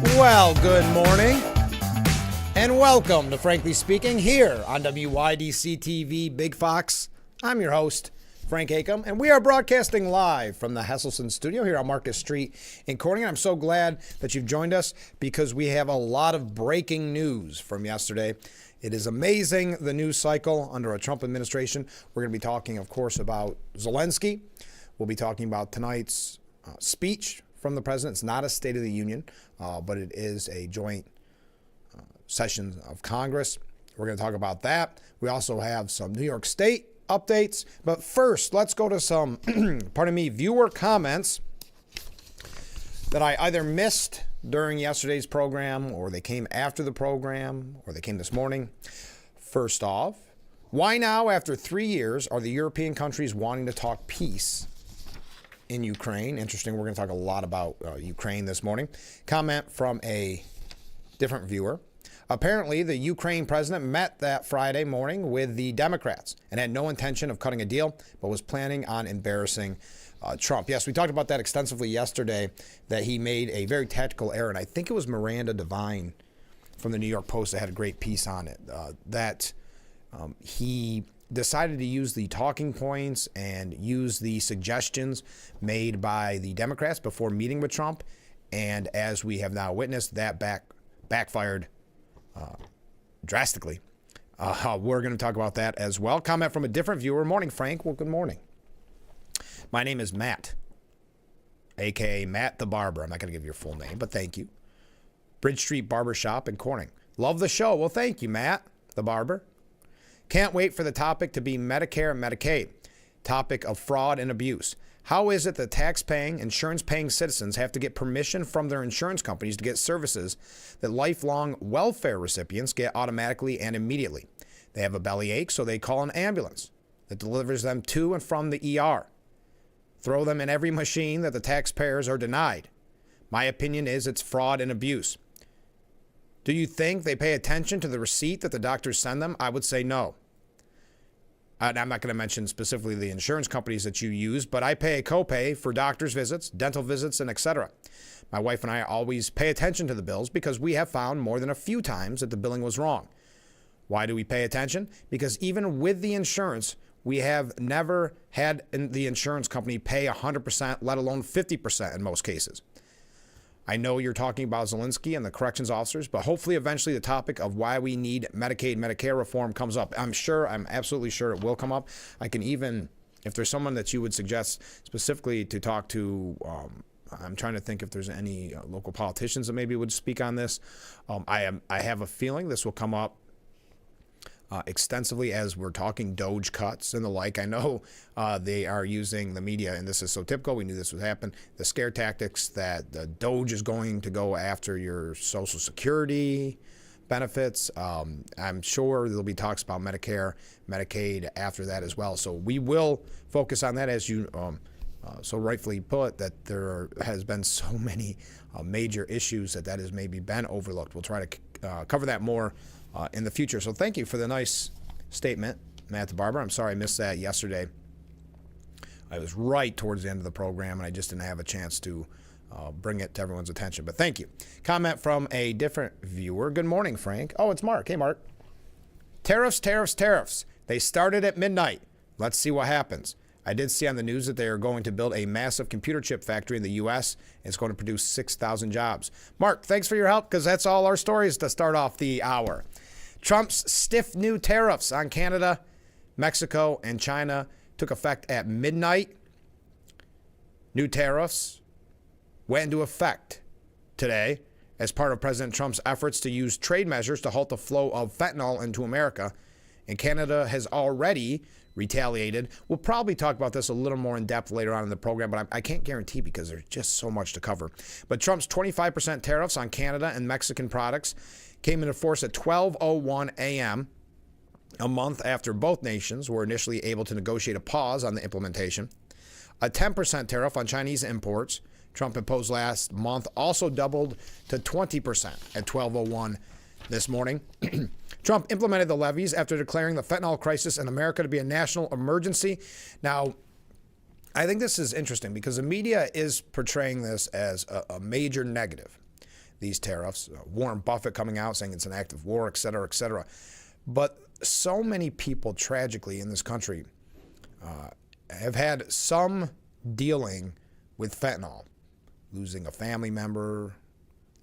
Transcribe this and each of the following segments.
Well, good morning, and welcome to Frankly Speaking here on WYDC TV Big Fox. I'm your host, Frank Acom, and we are broadcasting live from the Hesselson studio here on Marcus Street in Corning. I'm so glad that you've joined us because we have a lot of breaking news from yesterday. It is amazing, the news cycle under a Trump administration. We're going to be talking, of course, about Zelensky. We'll be talking about tonight's speech from the president. It's not a State of the Union, but it is a joint session of Congress. We're going to talk about that. We also have some New York State updates. But first, let's go to some, viewer comments that I either missed during yesterday's program, or they came after the program, or they came this morning. First off, why now, after 3 years, are the European countries wanting to talk peace in Ukraine? Interesting. We're going to talk a lot about Ukraine this morning. Comment from a different viewer. Apparently, the Ukraine president met that Friday morning with the Democrats and had no intention of cutting a deal, but was planning on embarrassing Trump. Yes, we talked about that extensively yesterday, that he made a very tactical error. And I think it was Miranda Devine from the New York Post that had a great piece on it, that he decided to use the talking points and use the suggestions made by the Democrats before meeting with Trump. And as we have now witnessed, that backfired drastically. We're going to talk about that as well. Comment from a different viewer. Morning, Frank. Well, good morning. My name is Matt, a.k.a. Matt the Barber. I'm not going to give your full name, but thank you. Bridge Street Barbershop in Corning. Love the show. Well, thank you, Matt the Barber. Can't wait for the topic to be Medicare and Medicaid. Topic of fraud and abuse. How is it that tax-paying, insurance-paying citizens have to get permission from their insurance companies to get services that lifelong welfare recipients get automatically and immediately? They have a bellyache, so they call an ambulance that delivers them to and from the ER. Throw them in every machine that the taxpayers are denied. My opinion is it's fraud and abuse. Do you think they pay attention to the receipt that the doctors send them? I would say no. And I'm not going to mention specifically the insurance companies that you use, but I pay a copay for doctor's visits, dental visits, and etc. My wife and I always pay attention to the bills because we have found more than a few times that the billing was wrong. Why do we pay attention? Because even with the insurance, we have never had the insurance company pay 100%, let alone 50% in most cases. I know you're talking about Zelensky and the corrections officers, but hopefully eventually the topic of why we need Medicaid, Medicare reform comes up. I'm absolutely sure it will come up. I can even, if there's someone that you would suggest specifically to talk to, I'm trying to think if there's any local politicians that maybe would speak on this. I have a feeling this will come up extensively as we're talking Doge cuts and the like. I know they are using the media, and this is so typical. We knew this would happen. The scare tactics that the Doge is going to go after your Social Security benefits. I'm sure there'll be talks about Medicare, Medicaid after that as well. So we will focus on that, as you so rightfully put, that there has been so many major issues that has maybe been overlooked. We'll try to cover that more in the future. So thank you for the nice statement, Matt the Barber. I'm sorry I missed that yesterday. I was right towards the end of the program, and I just didn't have a chance to bring it to everyone's attention. But thank you. Comment from a different viewer. Good morning, Frank. Oh, it's Mark. Hey, Mark. Tariffs, tariffs, tariffs. They started at midnight. Let's see what happens. I did see on the news that they are going to build a massive computer chip factory in the U.S. It's going to produce 6,000 jobs. Mark, thanks for your help, because that's all our stories to start off the hour. Trump's stiff new tariffs on Canada, Mexico, and China took effect at midnight. New tariffs went into effect today as part of President Trump's efforts to use trade measures to halt the flow of fentanyl into America. And Canada has already retaliated. We'll probably talk about this a little more in depth later on in the program, but I can't guarantee because there's just so much to cover. But Trump's 25% tariffs on Canada and Mexican products came into force at 12:01 a.m., a month after both nations were initially able to negotiate a pause on the implementation. A 10% tariff on Chinese imports Trump imposed last month also doubled to 20% at 12:01 this morning. Trump implemented the levies after declaring the fentanyl crisis in America to be a national emergency. Now, I think this is interesting because the media is portraying this as a major negative. these tariffs. Warren Buffett coming out saying it's an act of war, et cetera, et cetera. But so many people, tragically, in this country have had some dealing with fentanyl. Losing a family member,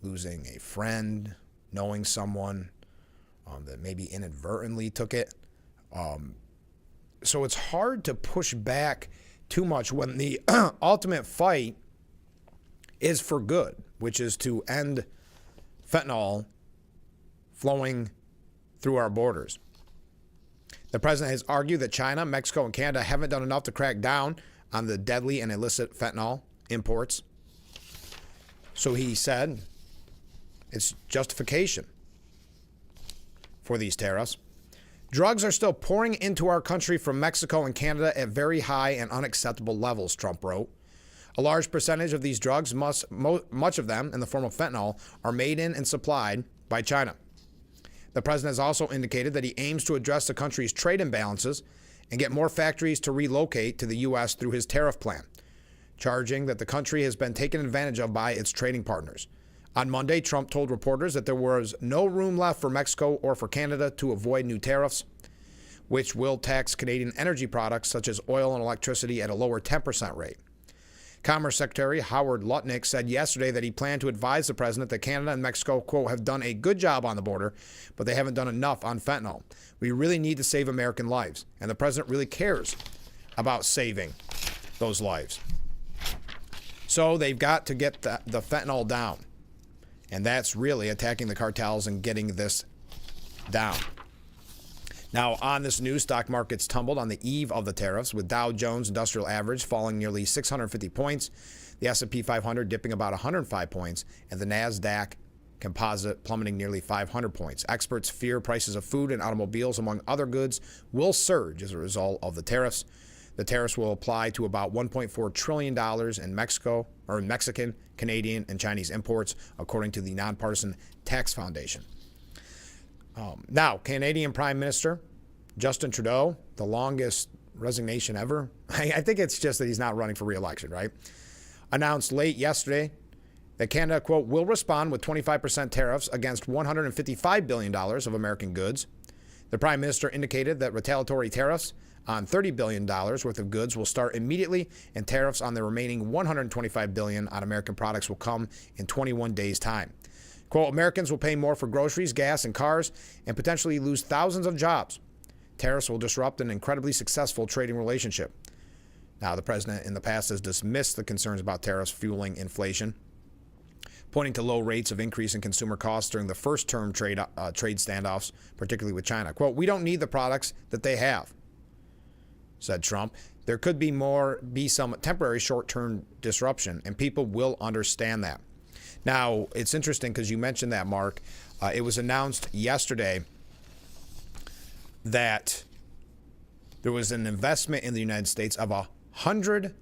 losing a friend, knowing someone that maybe inadvertently took it. So it's hard to push back too much when the ultimate fight is for good, which is to end fentanyl flowing through our borders. The president has argued that China, Mexico, and Canada haven't done enough to crack down on the deadly and illicit fentanyl imports. So he said it's justification for these tariffs. Drugs are still pouring into our country from Mexico and Canada at very high and unacceptable levels, Trump wrote. A large percentage of these drugs, much of them in the form of fentanyl, are made in and supplied by China. The president has also indicated that he aims to address the country's trade imbalances and get more factories to relocate to the U.S. through his tariff plan, charging that the country has been taken advantage of by its trading partners. On Monday, Trump told reporters that there was no room left for Mexico or for Canada to avoid new tariffs, which will tax Canadian energy products such as oil and electricity at a lower 10% rate. Commerce Secretary Howard Lutnick said yesterday that he planned to advise the president that Canada and Mexico, quote, have done a good job on the border, but they haven't done enough on fentanyl. We really need to save American lives, and the president really cares about saving those lives. So they've got to get the fentanyl down, and that's really attacking the cartels and getting this down. Now, on this news, stock markets tumbled on the eve of the tariffs, with Dow Jones Industrial Average falling nearly 650 points, the S&P 500 dipping about 105 points, and the NASDAQ Composite plummeting nearly 500 points. Experts fear prices of food and automobiles, among other goods, will surge as a result of the tariffs. The tariffs will apply to about $1.4 trillion in Mexican, Canadian, and Chinese imports, according to the Nonpartisan Tax Foundation. Now, Canadian Prime Minister Justin Trudeau, the longest resignation ever. I think it's just that he's not running for re-election, right? Announced late yesterday that Canada, quote, will respond with 25% tariffs against $155 billion of American goods. The Prime Minister indicated that retaliatory tariffs on $30 billion worth of goods will start immediately, and tariffs on the remaining $125 billion on American products will come in 21 days' time. Quote, Americans will pay more for groceries, gas, and cars, and potentially lose thousands of jobs. Tariffs will disrupt an incredibly successful trading relationship. Now, the president in the past has dismissed the concerns about tariffs fueling inflation, pointing to low rates of increase in consumer costs during the first-term trade standoffs, particularly with China. Quote, we don't need the products that they have, said Trump. There could be some temporary short-term disruption, and people will understand that. Now, it's interesting because you mentioned that, Mark. It was announced yesterday that there was an investment in the United States of $100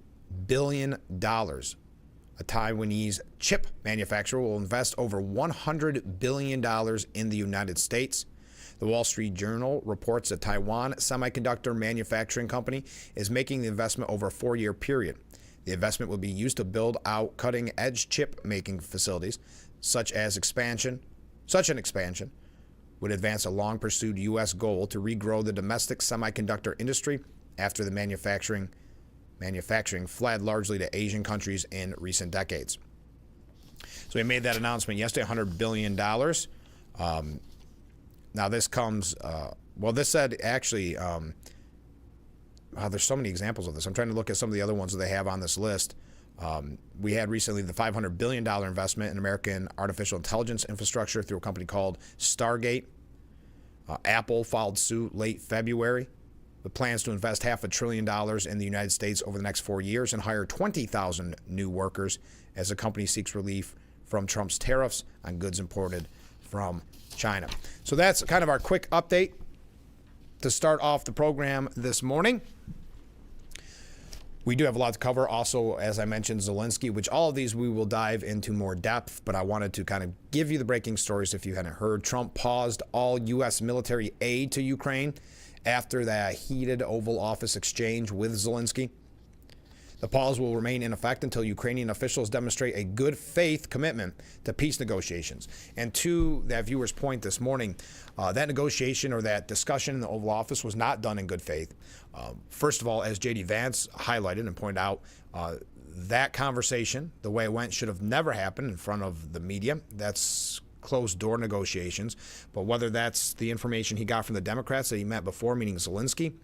billion. A Taiwanese chip manufacturer will invest over $100 billion in the United States. The Wall Street Journal reports that Taiwan Semiconductor Manufacturing Company is making the investment over a 4-year period. The investment will be used to build out cutting-edge chip-making facilities. Such an expansion would advance a long-pursued U.S. goal to regrow the domestic semiconductor industry after the manufacturing fled largely to Asian countries in recent decades. So we made that announcement yesterday, $100 billion. Now this comes, this said actually, there's so many examples of this. I'm trying to look at some of the other ones that they have on this list. We had recently the $500 billion investment in American artificial intelligence infrastructure through a company called Stargate. Apple followed suit late February with plans to invest $500 billion in the United States over the next 4 years and hire 20,000 new workers as the company seeks relief from Trump's tariffs on goods imported from China. So that's kind of our quick update to start off the program this morning. We do have a lot to cover. Also, as I mentioned, Zelensky, which all of these we will dive into more depth, but I wanted to kind of give you the breaking stories if you hadn't heard. Trump paused all U.S. military aid to Ukraine after that heated Oval Office exchange with Zelensky. The pause will remain in effect until Ukrainian officials demonstrate a good faith commitment to peace negotiations. And to that viewer's point this morning, that negotiation or that discussion in the Oval Office was not done in good faith. First of all, as J.D. Vance highlighted and pointed out, that conversation, the way it went, should have never happened in front of the media. That's closed-door negotiations. But whether that's the information he got from the Democrats that he met before, meaning Zelensky,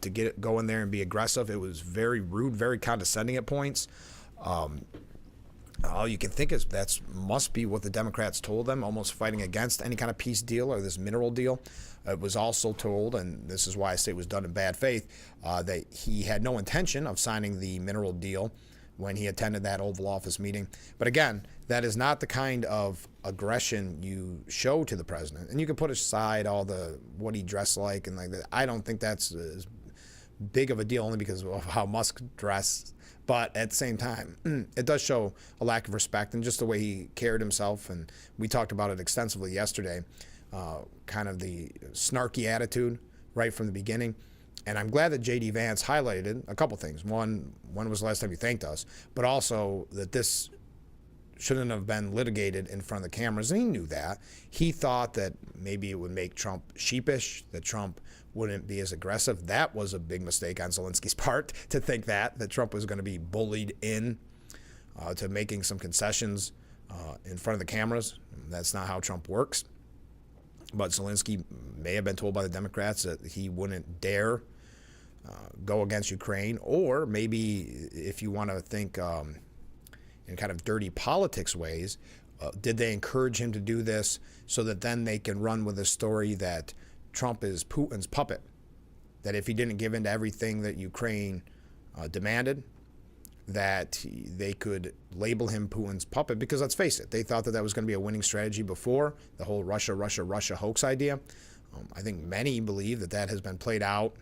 to go in there and be aggressive, it was very rude, very condescending at points. All you can think is that must be what the Democrats told them, almost fighting against any kind of peace deal or this mineral deal. It was also told, and this is why I say it was done in bad faith, that he had no intention of signing the mineral deal when he attended that Oval Office meeting. But again, that is not the kind of aggression you show to the president. And you can put aside all the what he dressed like and like that. I don't think that's as big of a deal only because of how Musk dressed. But at the same time, it does show a lack of respect and just the way he carried himself. And we talked about it extensively yesterday, kind of the snarky attitude right from the beginning. And I'm glad that J.D. Vance highlighted a couple things. One, when was the last time you thanked us? But also that this shouldn't have been litigated in front of the cameras. And he knew that. He thought that maybe it would make Trump sheepish, that Trump wouldn't be as aggressive. That was a big mistake on Zelensky's part to think that Trump was going to be bullied in to making some concessions in front of the cameras. That's not how Trump works. But Zelensky may have been told by the Democrats that he wouldn't dare go against Ukraine, or maybe if you want to think in kind of dirty politics ways, did they encourage him to do this so that then they can run with the story that Trump is Putin's puppet, that if he didn't give in to everything that Ukraine demanded, that they could label him Putin's puppet? Because let's face it, they thought that was going to be a winning strategy before, the whole Russia hoax idea. I think many believe that has been played out,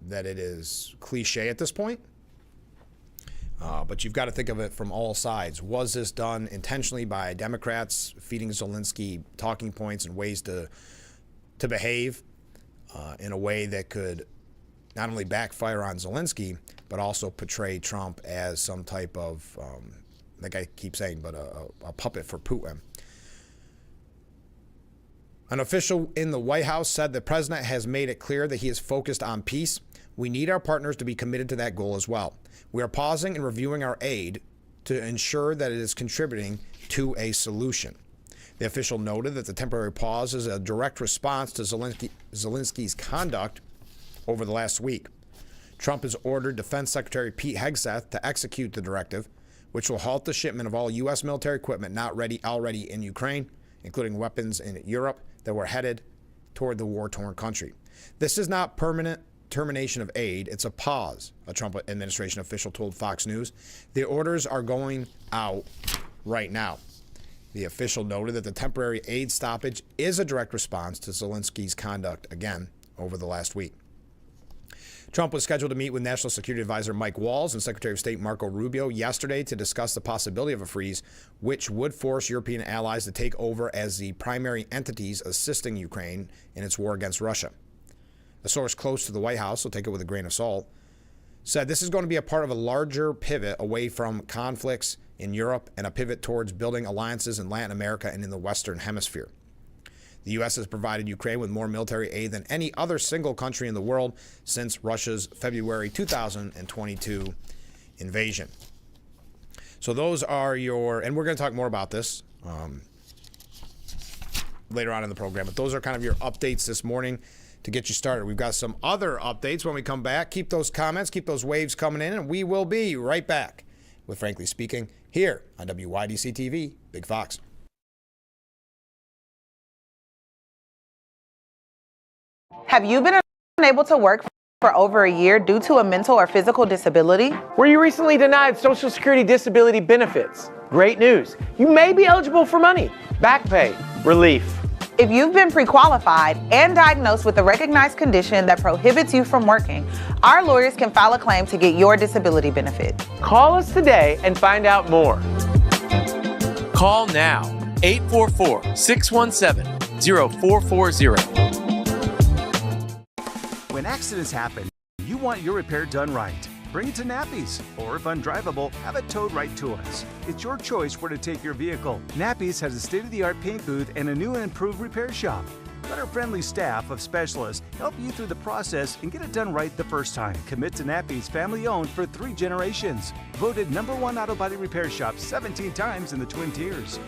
that it is cliche at this point. But you've got to think of it from all sides. Was this done intentionally by Democrats feeding Zelensky talking points and ways to behave in a way that could not only backfire on Zelensky, but also portray Trump as some type of, like I keep saying, but a puppet for Putin? An official in the White House said the president has made it clear that he is focused on peace. We need our partners to be committed to that goal as well. We are pausing and reviewing our aid to ensure that it is contributing to a solution. The official noted that the temporary pause is a direct response to Zelensky's conduct over the last week. Trump has ordered Defense Secretary Pete Hegseth to execute the directive, which will halt the shipment of all U.S. military equipment not already in Ukraine, including weapons in Europe that were headed toward the war-torn country. This is not permanent termination of aid. It's a pause, a Trump administration official told Fox News. The orders are going out right now. The official noted that the temporary aid stoppage is a direct response to Zelensky's conduct again over the last week. Trump was scheduled to meet with National Security Advisor Mike Waltz and Secretary of State Marco Rubio yesterday to discuss the possibility of a freeze, which would force European allies to take over as the primary entities assisting Ukraine in its war against Russia. A source close to the White House, so take it with a grain of salt, said this is going to be a part of a larger pivot away from conflicts in Europe and a pivot towards building alliances in Latin America and in the Western Hemisphere. The U.S. has provided Ukraine with more military aid than any other single country in the world since Russia's February 2022 invasion. So those are and we're going to talk more about this later on in the program, but those are kind of your updates this morning to get you started. We've got some other updates when we come back. Keep those comments, keep those waves coming in, and we will be right back with Frankly Speaking here on WYDC TV, Big Fox. Have you been unable to work for over a year due to a mental or physical disability? Were you recently denied Social Security disability benefits? Great news. You may be eligible for money, back pay, relief. If you've been pre-qualified and diagnosed with a recognized condition that prohibits you from working, our lawyers can file a claim to get your disability benefit. Call us today and find out more. Call now, 844-617-0440. When accidents happen, you want your repair done right. bring it to Nappy's. Or if undrivable, have it towed right to us. It's your choice where to take your vehicle. Nappy's has a state-of-the-art paint booth and a new and improved repair shop. Let our friendly staff of specialists help you through the process and get it done right the first time. Commit to Nappy's, family-owned for 3 generations. Voted #1 auto body repair shop 17 times in the Twin Tiers.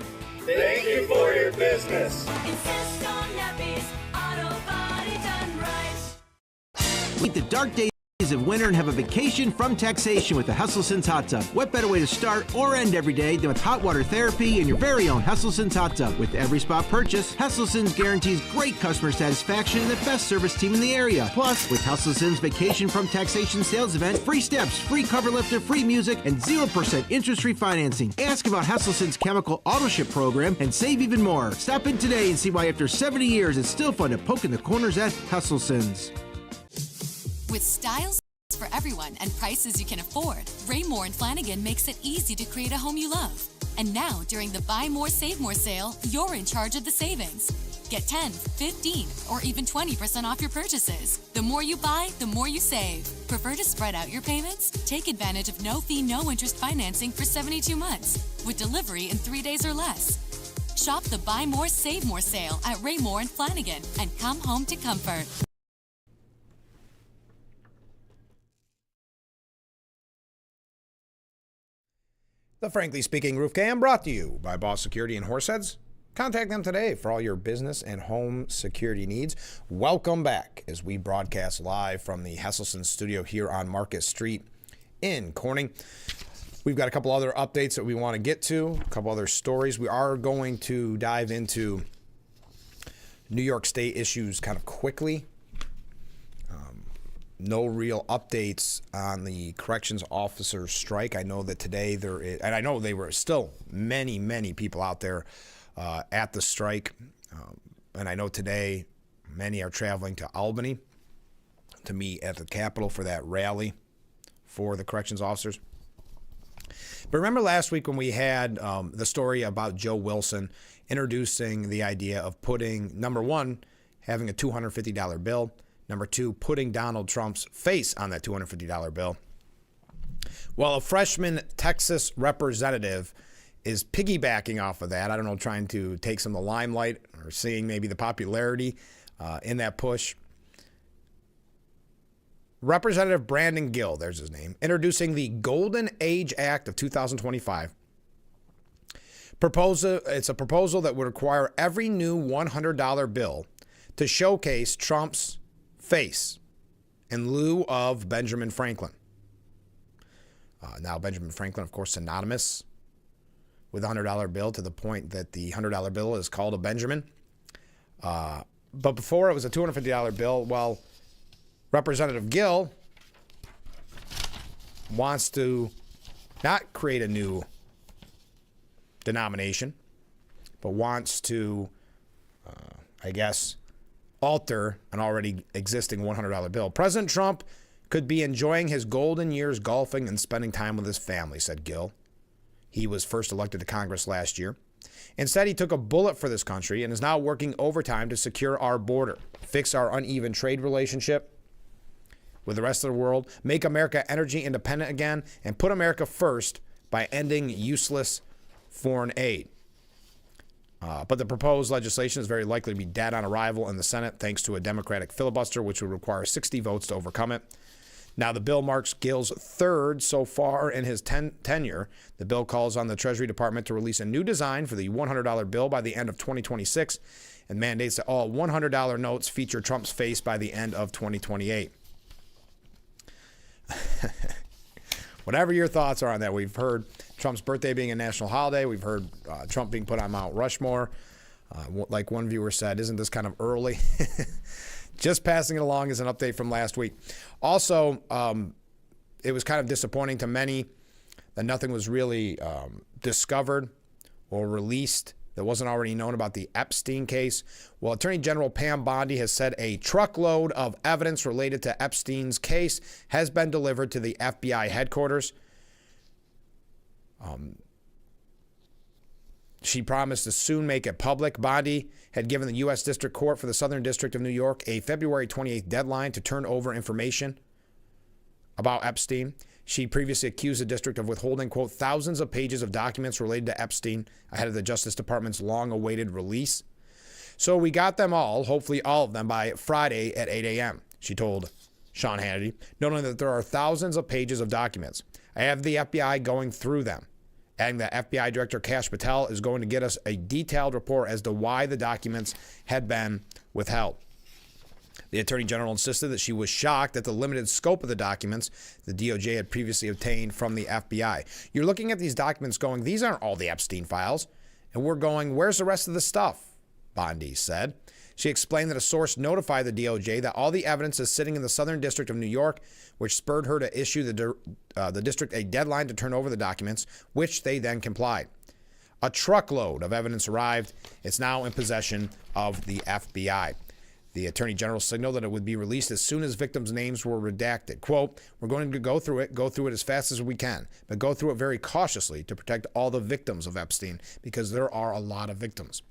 Thank you for your business. Insist on Nappy's Auto Body done right. Meet the dark days of winter and have a vacation from taxation with the Hesselson's Hot Tub. What better way to start or end every day than with hot water therapy and your very own Hesselson's Hot Tub. With every spa purchase, Hesselson's guarantees great customer satisfaction and the best service team in the area. Plus, with Hesselson's Vacation from Taxation sales event, free steps, free cover lifter, free music, and 0% interest-free financing. Ask about Hesselson's chemical auto ship program and save even more. Stop in today and see why after 70 years it's still fun to poke in the corners at Hesselson's. With styles for everyone and prices you can afford, Raymore and Flanigan makes it easy to create a home you love. And now, during the Buy More, Save More sale, you're in charge of the savings. Get 10, 15, or even 20% off your purchases. The more you buy, the more you save. Prefer to spread out your payments? Take advantage of no-fee, no-interest financing for 72 months, with delivery in 3 days or less. Shop the Buy More, Save More sale at Raymore and Flanigan and come home to comfort. The Frankly Speaking Roof Cam brought to you by Boss Security and Horseheads. Contact them today for all your business and home security needs. Welcome back as we broadcast live from the Hesselson studio here on Market Street in Corning. We've got a couple other updates that we want to get to, a couple other stories. We are going to dive into New York State issues kind of quickly. No real updates on the corrections officer strike. I know that today there is, and I know they were still many people out there at the strike. And I know today many are traveling to Albany to meet at the Capitol for that rally for the corrections officers. But remember last week when we had the story about Joe Wilson introducing the idea of putting, number one, having a $250 bill. Number two, putting Donald Trump's face on that $250 bill. Well, a freshman Texas representative is piggybacking off of that. I don't know, trying to take some of the limelight or seeing maybe the popularity in that push. Representative Brandon Gill, there's his name, introducing the Golden Age Act of 2025. It's a proposal that would require every new $100 bill to showcase Trump's face in lieu of Benjamin Franklin. Now, Benjamin Franklin, of course, synonymous with the $100 bill to the point that the $100 bill is called a Benjamin. But before it was a $250 bill, well, Representative Gill wants to not create a new denomination, but wants to, alter an already existing $100 bill. President Trump could be enjoying his golden years golfing and spending time with his family, said Gill. He was first elected to Congress last year. Instead, he took a bullet for this country and is now working overtime to secure our border, fix our uneven trade relationship with the rest of the world, make America energy independent again, and put America first by ending useless foreign aid. But the proposed legislation is very likely to be dead on arrival in the Senate thanks to a Democratic filibuster, which would require 60 votes to overcome it. Now, the bill marks Gill's third so far in his tenure. The bill calls on the Treasury Department to release a new design for the $100 bill by the end of 2026 and mandates that all $100 notes feature Trump's face by the end of 2028. Whatever your thoughts are on that, we've heard Trump's birthday being a national holiday. We've heard Trump being put on Mount Rushmore. Like one viewer said, isn't this kind of early? Just passing it along as an update from last week. Also, it was kind of disappointing to many that nothing was really discovered or released that wasn't already known about the Epstein case. Well, Attorney General Pam Bondi has said a truckload of evidence related to Epstein's case has been delivered to the FBI headquarters. She promised to soon make it public. Bondi had given the U.S. District Court for the Southern District of New York a February 28th deadline to turn over information about Epstein. She previously accused the district of withholding, quote, thousands of pages of documents related to Epstein ahead of the Justice Department's long-awaited release. So we got them all, hopefully all of them, by Friday at 8 a.m., she told Sean Hannity, noting that there are thousands of pages of documents. I have the FBI going through them. Adding that FBI Director Kash Patel is going to get us a detailed report as to why the documents had been withheld. The Attorney General insisted that she was shocked at the limited scope of the documents the DOJ had previously obtained from the FBI. You're looking at these documents going, these aren't all the Epstein files. And we're going, where's the rest of the stuff? Bondi said. She explained that a source notified the DOJ that all the evidence is sitting in the Southern District of New York, which spurred her to issue the district a deadline to turn over the documents, which they then complied. A truckload of evidence arrived. It's now in possession of the FBI. The Attorney General signaled that it would be released as soon as victims' names were redacted. Quote, we're going to go through it as fast as we can, but go through it very cautiously to protect all the victims of Epstein, because there are a lot of victims.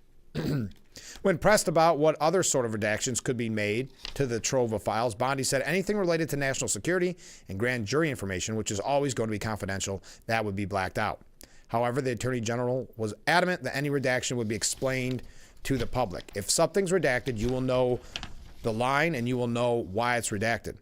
When pressed about what other sort of redactions could be made to the trove of files, Bondi said anything related to national security and grand jury information, which is always going to be confidential, that would be blacked out. However, the Attorney General was adamant that any redaction would be explained to the public. If something's redacted, you will know the line and you will know why it's redacted.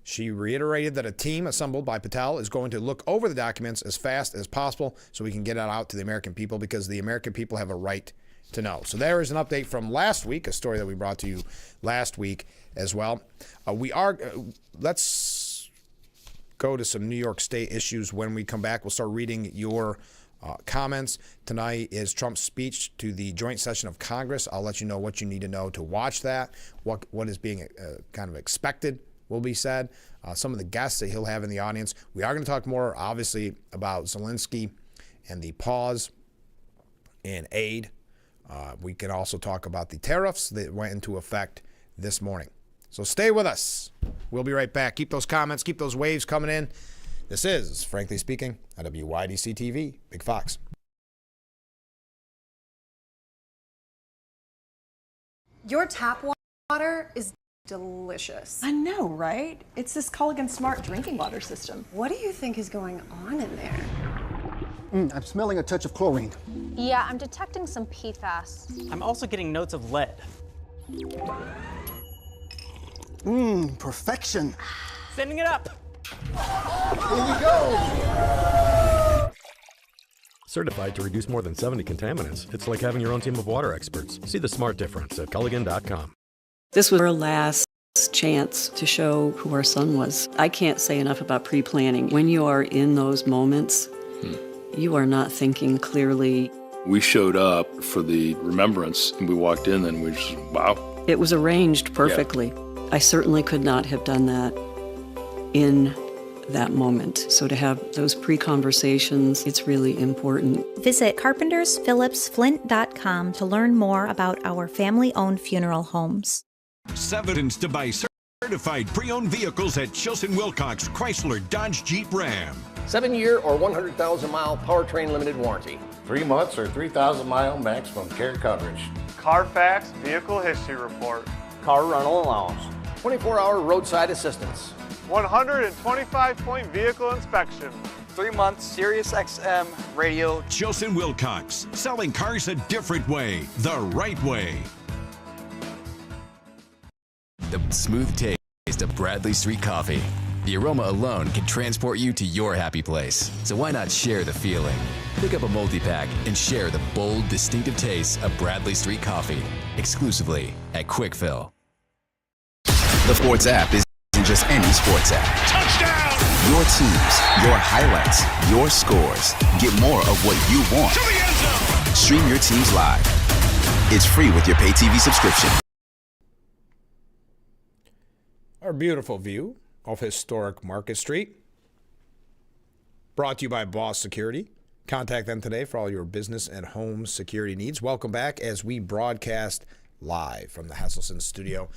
She reiterated that a team assembled by Patel is going to look over the documents as fast as possible so we can get it out to the American people, because the American people have a right to know. So there is an update from last week, a story that we brought to you last week as well. Let's go to some New York State issues when we come back. We'll start reading your comments. Tonight is Trump's speech to the joint session of Congress. I'll let you know what you need to know to watch that, what is being kind of expected will be said, some of the guests that he'll have in the audience. We are going to talk more, obviously, about Zelensky and the pause in aid. We can also talk about the tariffs that went into effect this morning. So stay with us. We'll be right back. Keep those comments, keep those waves coming in. This is, Frankly Speaking, on WYDC TV, Big Fox. Your tap water is delicious. I know, right? It's this Culligan Smart drinking water system. What do you think is going on in there? I'm smelling a touch of chlorine. Yeah, I'm detecting some PFAS. I'm also getting notes of lead. Perfection. Sending it up. Here we go. Certified to reduce more than 70 contaminants. It's like having your own team of water experts. See the smart difference at Culligan.com. This was our last chance to show who our son was. I can't say enough about pre-planning. When you are in those moments, you are not thinking clearly. We showed up for the remembrance, and we walked in, and we just, wow. It was arranged perfectly. Yeah. I certainly could not have done that in that moment. So to have those pre-conversations, it's really important. Visit carpentersphillipsflint.com to learn more about our family-owned funeral homes. Evidence to buy certified pre-owned vehicles at Chilson Wilcox Chrysler Dodge Jeep Ram. 7-year or 100,000-mile powertrain limited warranty. 3 months or 3,000-mile maximum care coverage. Carfax Vehicle History Report. Car rental allowance. 24-hour roadside assistance. 125-point vehicle inspection. 3 months Sirius XM radio. Chilson Wilcox, selling cars a different way, the right way. The smooth taste of Bradley Street Coffee. The aroma alone can transport you to your happy place. So why not share the feeling? Pick up a multi-pack and share the bold, distinctive taste of Bradley Street Coffee. Exclusively at Quick Fill. The Sports app isn't just any sports app. Touchdown! Your teams, your highlights, your scores. Get more of what you want. To the end zone! Stream your teams live. It's free with your pay TV subscription. Our beautiful view of historic Market Street. Brought to you by Boss Security. Contact them today for all your business and home security needs. Welcome back as we broadcast live from the Hesselson studio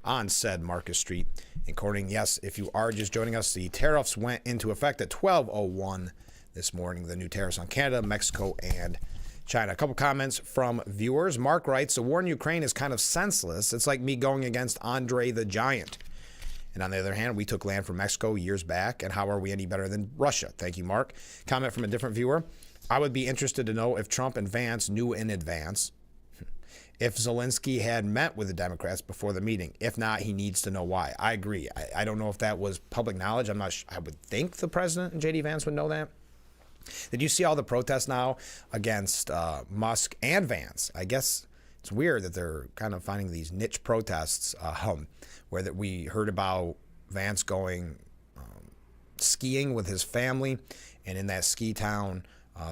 on said Market Street in Corning. Yes, if you are just joining us, the tariffs went into effect at 12:01 this morning. The new tariffs on Canada, Mexico, and China. A couple comments from viewers. Mark writes, the war in Ukraine is kind of senseless. It's like me going against Andre the Giant. And on the other hand, we took land from Mexico years back, and how are we any better than Russia? Thank you, Mark. Comment from a different viewer. I would be interested to know if Trump and Vance knew in advance if Zelensky had met with the Democrats before the meeting. If not, he needs to know why. I agree. I don't know if that was public knowledge. I'm not sure. I would think the president and J.D. Vance would know that. Did you see all the protests now against Musk and Vance? I guess it's weird that they're kind of finding these niche protests where that we heard about Vance going skiing with his family, and in that ski town,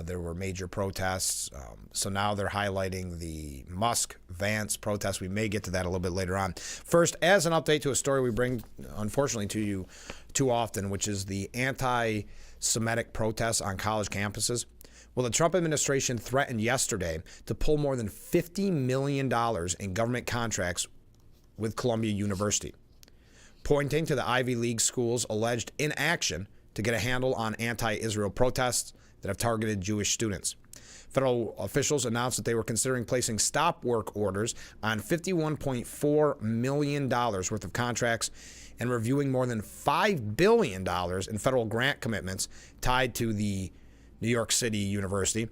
there were major protests. So now they're highlighting the Musk-Vance protests. We may get to that a little bit later on. First, as an update to a story we bring, unfortunately, to you too often, which is the anti-Semitic protests on college campuses. Well, the Trump administration threatened yesterday to pull more than $50 million in government contracts with Columbia University, pointing to the Ivy League school's alleged inaction to get a handle on anti-Israel protests that have targeted Jewish students. Federal officials announced that they were considering placing stop work orders on $51.4 million worth of contracts and reviewing more than $5 billion in federal grant commitments tied to the New York City University.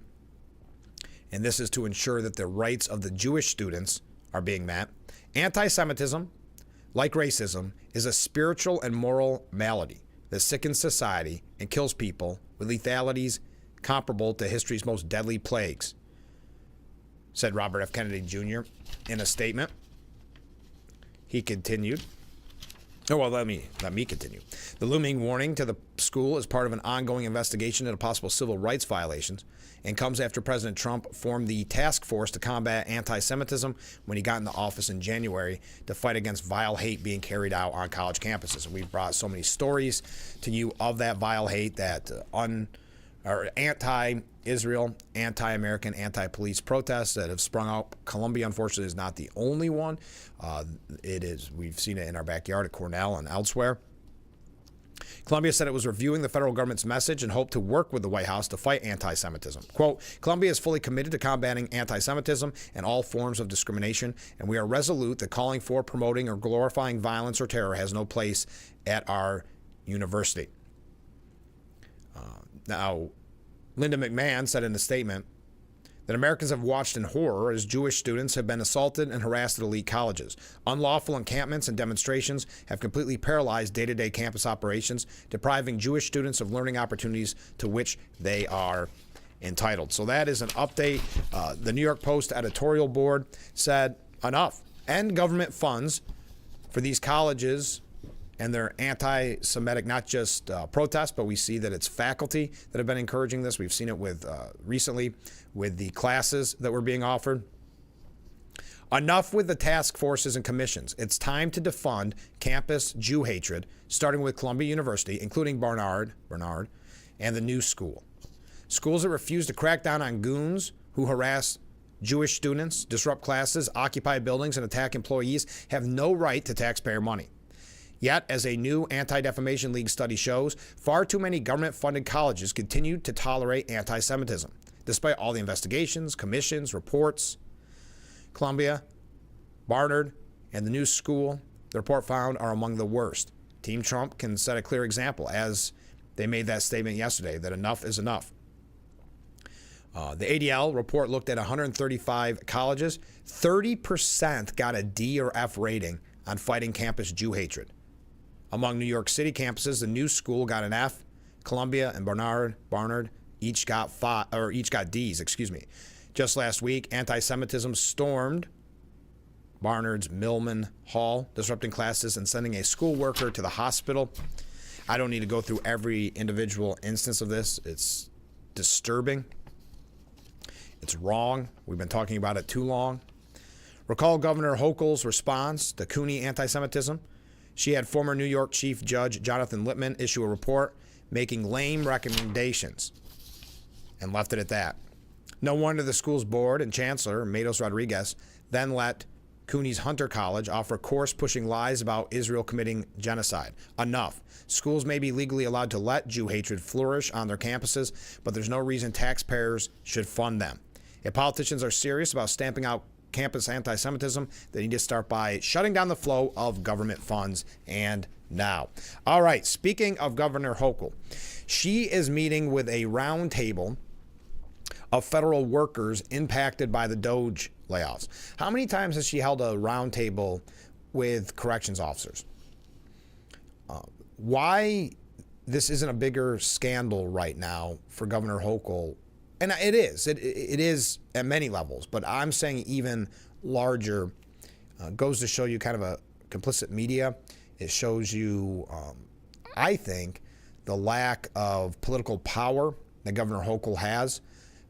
And this is to ensure that the rights of the Jewish students are being met. Anti-Semitism, like racism, is a spiritual and moral malady that sickens society and kills people with lethalities comparable to history's most deadly plagues, said Robert F. Kennedy Jr. in a statement. He continued. Oh, well, let me continue. The looming warning to the school is part of an ongoing investigation into possible civil rights violations and comes after President Trump formed the task force to combat anti-Semitism when he got into office in January to fight against vile hate being carried out on college campuses. And we've brought so many stories to you of that vile hate, that anti-Israel, anti-American, anti-police protests that have sprung up. Columbia, unfortunately, is not the only one. We've seen it in our backyard at Cornell and elsewhere. Columbia said it was reviewing the federal government's message and hoped to work with the White House to fight anti-Semitism. Quote, Columbia is fully committed to combating anti-Semitism and all forms of discrimination, and we are resolute that calling for, promoting, or glorifying violence or terror has no place at our university. Now, Linda McMahon said in a statement that Americans have watched in horror as Jewish students have been assaulted and harassed at elite colleges. Unlawful encampments and demonstrations have completely paralyzed day-to-day campus operations, depriving Jewish students of learning opportunities to which they are entitled. So that is an update. The New York Post editorial board said enough. End government funds for these colleges and their anti-Semitic, not just protests, but we see that it's faculty that have been encouraging this. We've seen it with recently with the classes that were being offered. Enough with the task forces and commissions. It's time to defund campus Jew hatred, starting with Columbia University, including Barnard, and the new school. Schools that refuse to crack down on goons who harass Jewish students, disrupt classes, occupy buildings, and attack employees have no right to taxpayer money. Yet, as a new Anti-Defamation League study shows, far too many government-funded colleges continue to tolerate anti-Semitism, despite all the investigations, commissions, reports. Columbia, Barnard, and the new school, the report found, are among the worst. Team Trump can set a clear example, as they made that statement yesterday, that enough is enough. The ADL report looked at 135 colleges. 30% got a D or F rating on fighting campus Jew hatred. Among New York City campuses, the new school got an F. Columbia and Barnard each got Ds. Just last week, anti-Semitism stormed Barnard's Millman Hall, disrupting classes and sending a school worker to the hospital. I don't need to go through every individual instance of this. It's disturbing. It's wrong. We've been talking about it too long. Recall Governor Hochul's response to Cooney anti-Semitism. She had former New York Chief Judge Jonathan Lippman issue a report making lame recommendations and left it at that. No wonder the school's board and chancellor, Matos Rodriguez, then let Cooney's Hunter College offer a course pushing lies about Israel committing genocide. Enough. Schools may be legally allowed to let Jew hatred flourish on their campuses, but there's no reason taxpayers should fund them. If politicians are serious about stamping out campus anti-Semitism, they need to start by shutting down the flow of government funds, and now. All right, speaking of Governor Hochul, she is meeting with a roundtable of federal workers impacted by the DOJ layoffs. How many times has she held a roundtable with corrections officers? Why this isn't a bigger scandal right now for Governor Hochul, and it is. It is at many levels, but I'm saying even larger, goes to show you kind of a complicit media. It shows you, I think, the lack of political power that Governor Hochul has,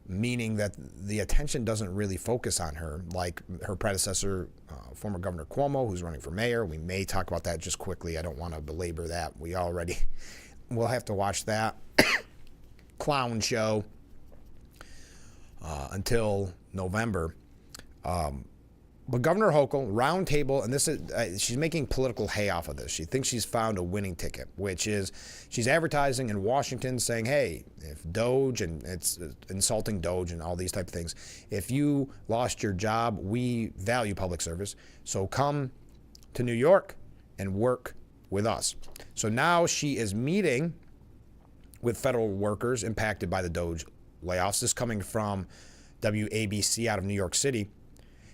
meaning that the attention doesn't really focus on her like her predecessor, former Governor Cuomo, who's running for mayor. We may talk about that just quickly. I don't want to belabor that. We'll have to watch that clown show until November. But Governor Hochul, roundtable, and this is she's making political hay off of this. She thinks she's found a winning ticket, which is she's advertising in Washington saying, hey, if Doge, and it's insulting Doge and all these type of things, if you lost your job, we value public service, so come to New York and work with us. So now she is meeting with federal workers impacted by the Doge layoffs. This coming from WABC out of New York City.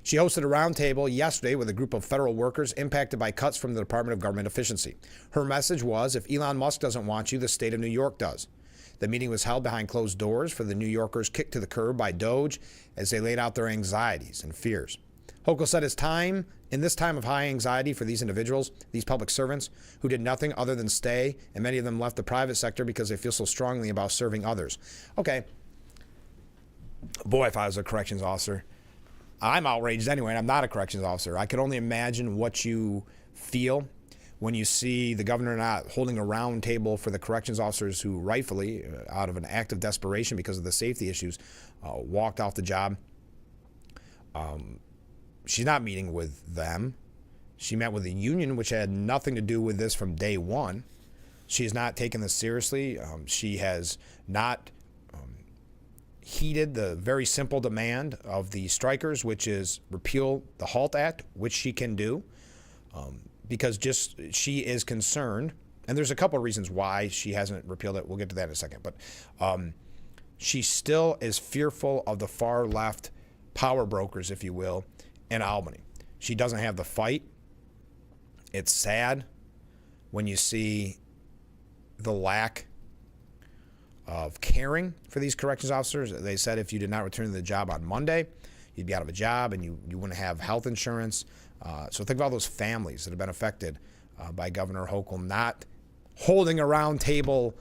She hosted a roundtable yesterday with a group of federal workers impacted by cuts from the Department of Government Efficiency. Her message was, if Elon Musk doesn't want you, the state of New York does. The meeting was held behind closed doors for the New Yorkers kicked to the curb by Doge as they laid out their anxieties and fears. Hochul said in this time of high anxiety for these individuals, these public servants who did nothing other than stay, and many of them left the private sector because they feel so strongly about serving others. Okay. Boy, if I was a corrections officer, I'm outraged anyway, and I'm not a corrections officer. I could only imagine what you feel when you see the governor not holding a round table for the corrections officers who rightfully, out of an act of desperation because of the safety issues, walked off the job. She's not meeting with them. She met with the union, which had nothing to do with this from day one. She has not taken this seriously. She has not heeded the very simple demand of the strikers, which is repeal the HALT Act, which she can do, because she is concerned, and there's a couple of reasons why she hasn't repealed it. We'll get to that in a second, but she still is fearful of the far left power brokers, if you will, in Albany. She doesn't have the fight. It's sad when you see the lack of caring for these corrections officers. They said if you did not return to the job on Monday, you'd be out of a job and you wouldn't have health insurance. So think of all those families that have been affected by Governor Hochul not holding a round table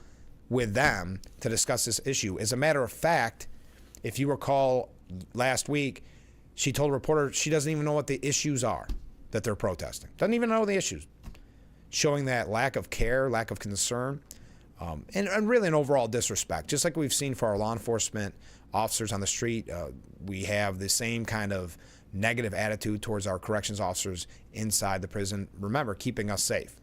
with them to discuss this issue. As a matter of fact, if you recall last week, she told a reporter she doesn't even know what the issues are that they're protesting. Doesn't even know the issues. Showing that lack of care, lack of concern, and really an overall disrespect. Just like we've seen for our law enforcement officers on the street, we have the same kind of negative attitude towards our corrections officers inside the prison. Remember, keeping us safe.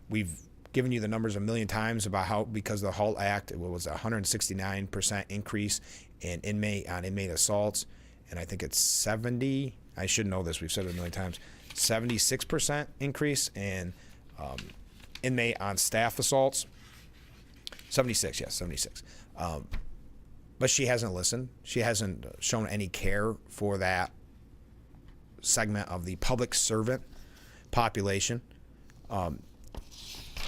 We've given you the numbers a million times about how, because of the HALT Act, it was a 169% increase in inmate assaults. And I think it's 70, I should know this, we've said it a million times, 76% increase in inmate on staff assaults. 76, yes, 76. But she hasn't listened. She hasn't shown any care for that segment of the public servant population.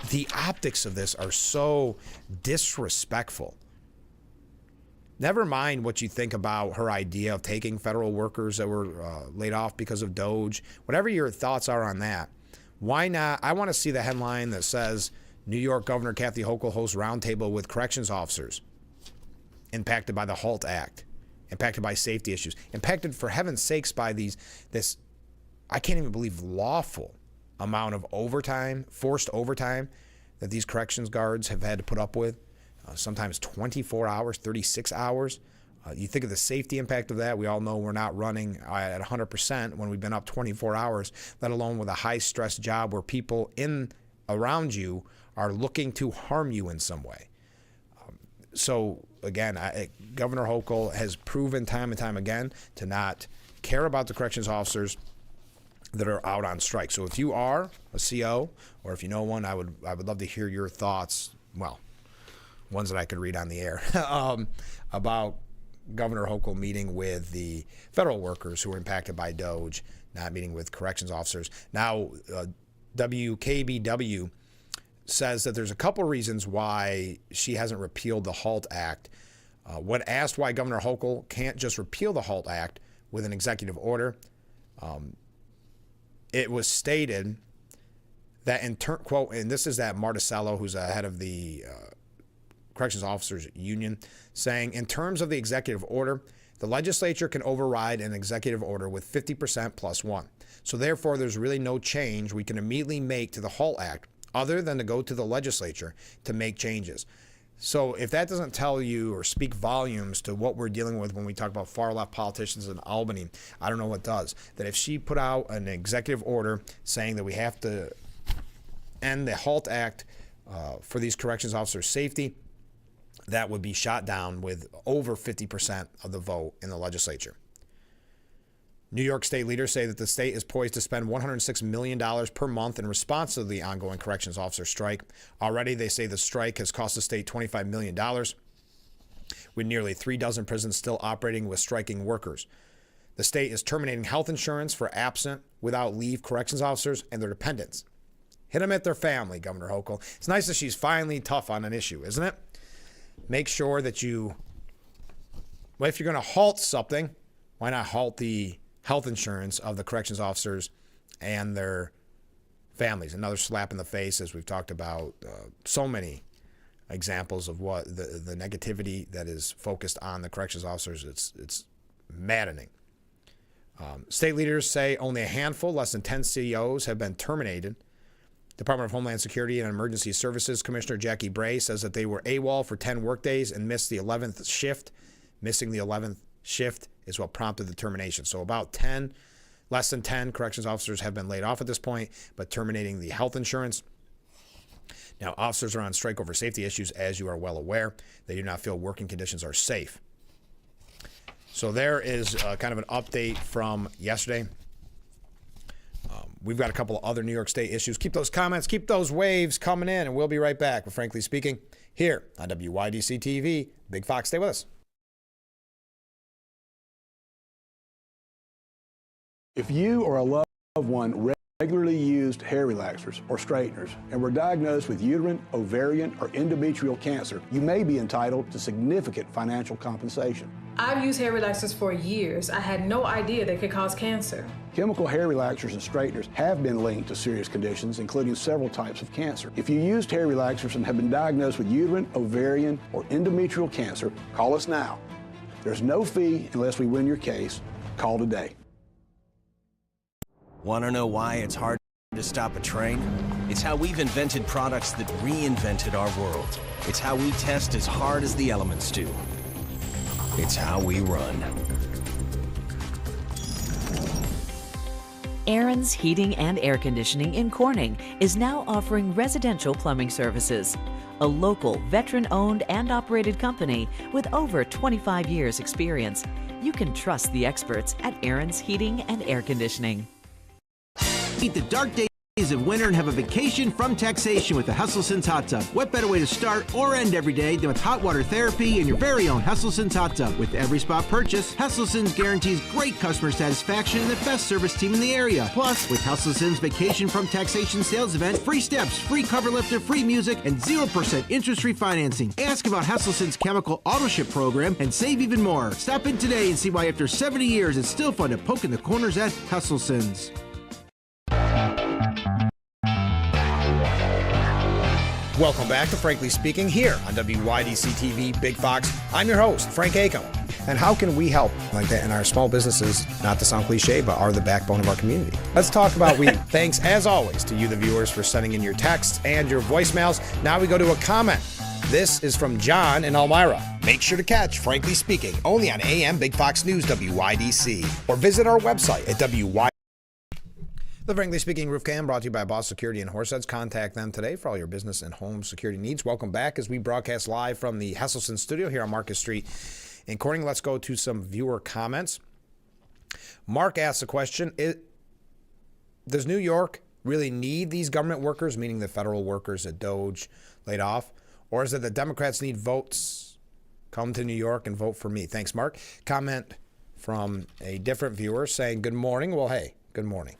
The optics of this are so disrespectful. Never mind what you think about her idea of taking federal workers that were laid off because of Doge. Whatever your thoughts are on that, why not? I want to see the headline that says, New York Governor Kathy Hochul hosts roundtable with corrections officers impacted by the HALT Act, impacted by safety issues, impacted, for heaven's sakes, by this, I can't even believe, lawful amount of overtime, forced overtime that these corrections guards have had to put up with. Sometimes 24 hours, 36 hours. You think of the safety impact of that. We all know we're not running at 100% when we've been up 24 hours, let alone with a high-stress job where people around you are looking to harm you in some way. So again, Governor Hochul has proven time and time again to not care about the corrections officers that are out on strike. So if you are a CO or if you know one, I would love to hear your thoughts. Well, ones that I could read on the air about Governor Hochul meeting with the federal workers who were impacted by DOGE, not meeting with corrections officers. Now, WKBW says that there's a couple reasons why she hasn't repealed the HALT Act. When asked why Governor Hochul can't just repeal the HALT Act with an executive order, it was stated that quote, and this is that Marticello, who's head of the Corrections Officers Union, saying, in terms of the executive order, the legislature can override an executive order with 50% plus one. So therefore, there's really no change we can immediately make to the HALT Act other than to go to the legislature to make changes. So if that doesn't tell you or speak volumes to what we're dealing with when we talk about far-left politicians in Albany, I don't know what does. That if she put out an executive order saying that we have to end the HALT Act for these corrections officers' safety, that would be shot down with over 50% of the vote in the legislature. New York State leaders say that the state is poised to spend $106 million per month in response to the ongoing corrections officer strike. Already, they say the strike has cost the state $25 million, with nearly 3 dozen prisons still operating with striking workers. The state is terminating health insurance for absent, without leave corrections officers and their dependents. Hit them at their family, Governor Hochul. It's nice that she's finally tough on an issue, isn't it? Make sure that if you're going to halt something, why not halt the health insurance of the corrections officers and their families? Another slap in the face, as we've talked about so many examples of what the negativity that is focused on the corrections officers. It's maddening. State leaders say only a handful, less than 10 CEOs, have been terminated. Department of Homeland Security and Emergency Services Commissioner Jackie Bray says that they were AWOL for 10 workdays and missed the 11th shift. Missing the 11th shift is what prompted the termination. So about less than 10 corrections officers have been laid off at this point, but terminating the health insurance. Now, officers are on strike over safety issues, as you are well aware. They do not feel working conditions are safe. So there is kind of an update from yesterday. We've got a couple of other New York State issues. Keep those comments, keep those waves coming in, and we'll be right back with Frankly Speaking here on WYDC TV. Big Fox, stay with us. If you or a loved one regularly used hair relaxers or straighteners and were diagnosed with uterine, ovarian, or endometrial cancer, you may be entitled to significant financial compensation. I've used hair relaxers for years. I had no idea they could cause cancer. Chemical hair relaxers and straighteners have been linked to serious conditions, including several types of cancer. If you used hair relaxers and have been diagnosed with uterine, ovarian, or endometrial cancer, call us now. There's no fee unless we win your case. Call today. Want to know why it's hard to stop a train? It's how we've invented products that reinvented our world. It's how we test as hard as the elements do. It's how we run. Aaron's Heating and Air Conditioning in Corning is now offering residential plumbing services. A local, veteran-owned and operated company with over 25 years experience. You can trust the experts at Aaron's Heating and Air Conditioning. Beat the dark days of winter and have a vacation from taxation with the Hesselson's Hot Tub. What better way to start or end every day than with hot water therapy in your very own Hesselson's Hot Tub. With every spot purchase, Hesselson's guarantees great customer satisfaction and the best service team in the area. Plus, with Hesselson's Vacation from Taxation sales event, free steps, free cover lifter, free music, and 0% interest-free financing. Ask about Hesselson's chemical auto ship program and save even more. Stop in today and see why after 70 years it's still fun to poke in the corners at Hesselson's. Welcome back to Frankly Speaking here on WYDC TV Big Fox. I'm your host, Frank Acom. And how can we help like that in our small businesses, not to sound cliche, but are the backbone of our community? Let's talk about we. Thanks, as always, to you, the viewers, for sending in your texts and your voicemails. Now we go to a comment. This is from John in Elmira. Make sure to catch Frankly Speaking only on AM Big Fox News WYDC or visit our website at WYDC. The Frankly Speaking Roof Cam brought to you by Boss Security and Horseheads. Contact them today for all your business and home security needs. Welcome back as we broadcast live from the Hesselson studio here on Market Street in Corning. Let's go to some viewer comments. Mark asks a question. Does New York really need these government workers, meaning the federal workers that Doge laid off? Or is it the Democrats need votes? Come to New York and vote for me. Thanks, Mark. Comment from a different viewer saying, good morning. Well, hey, good morning.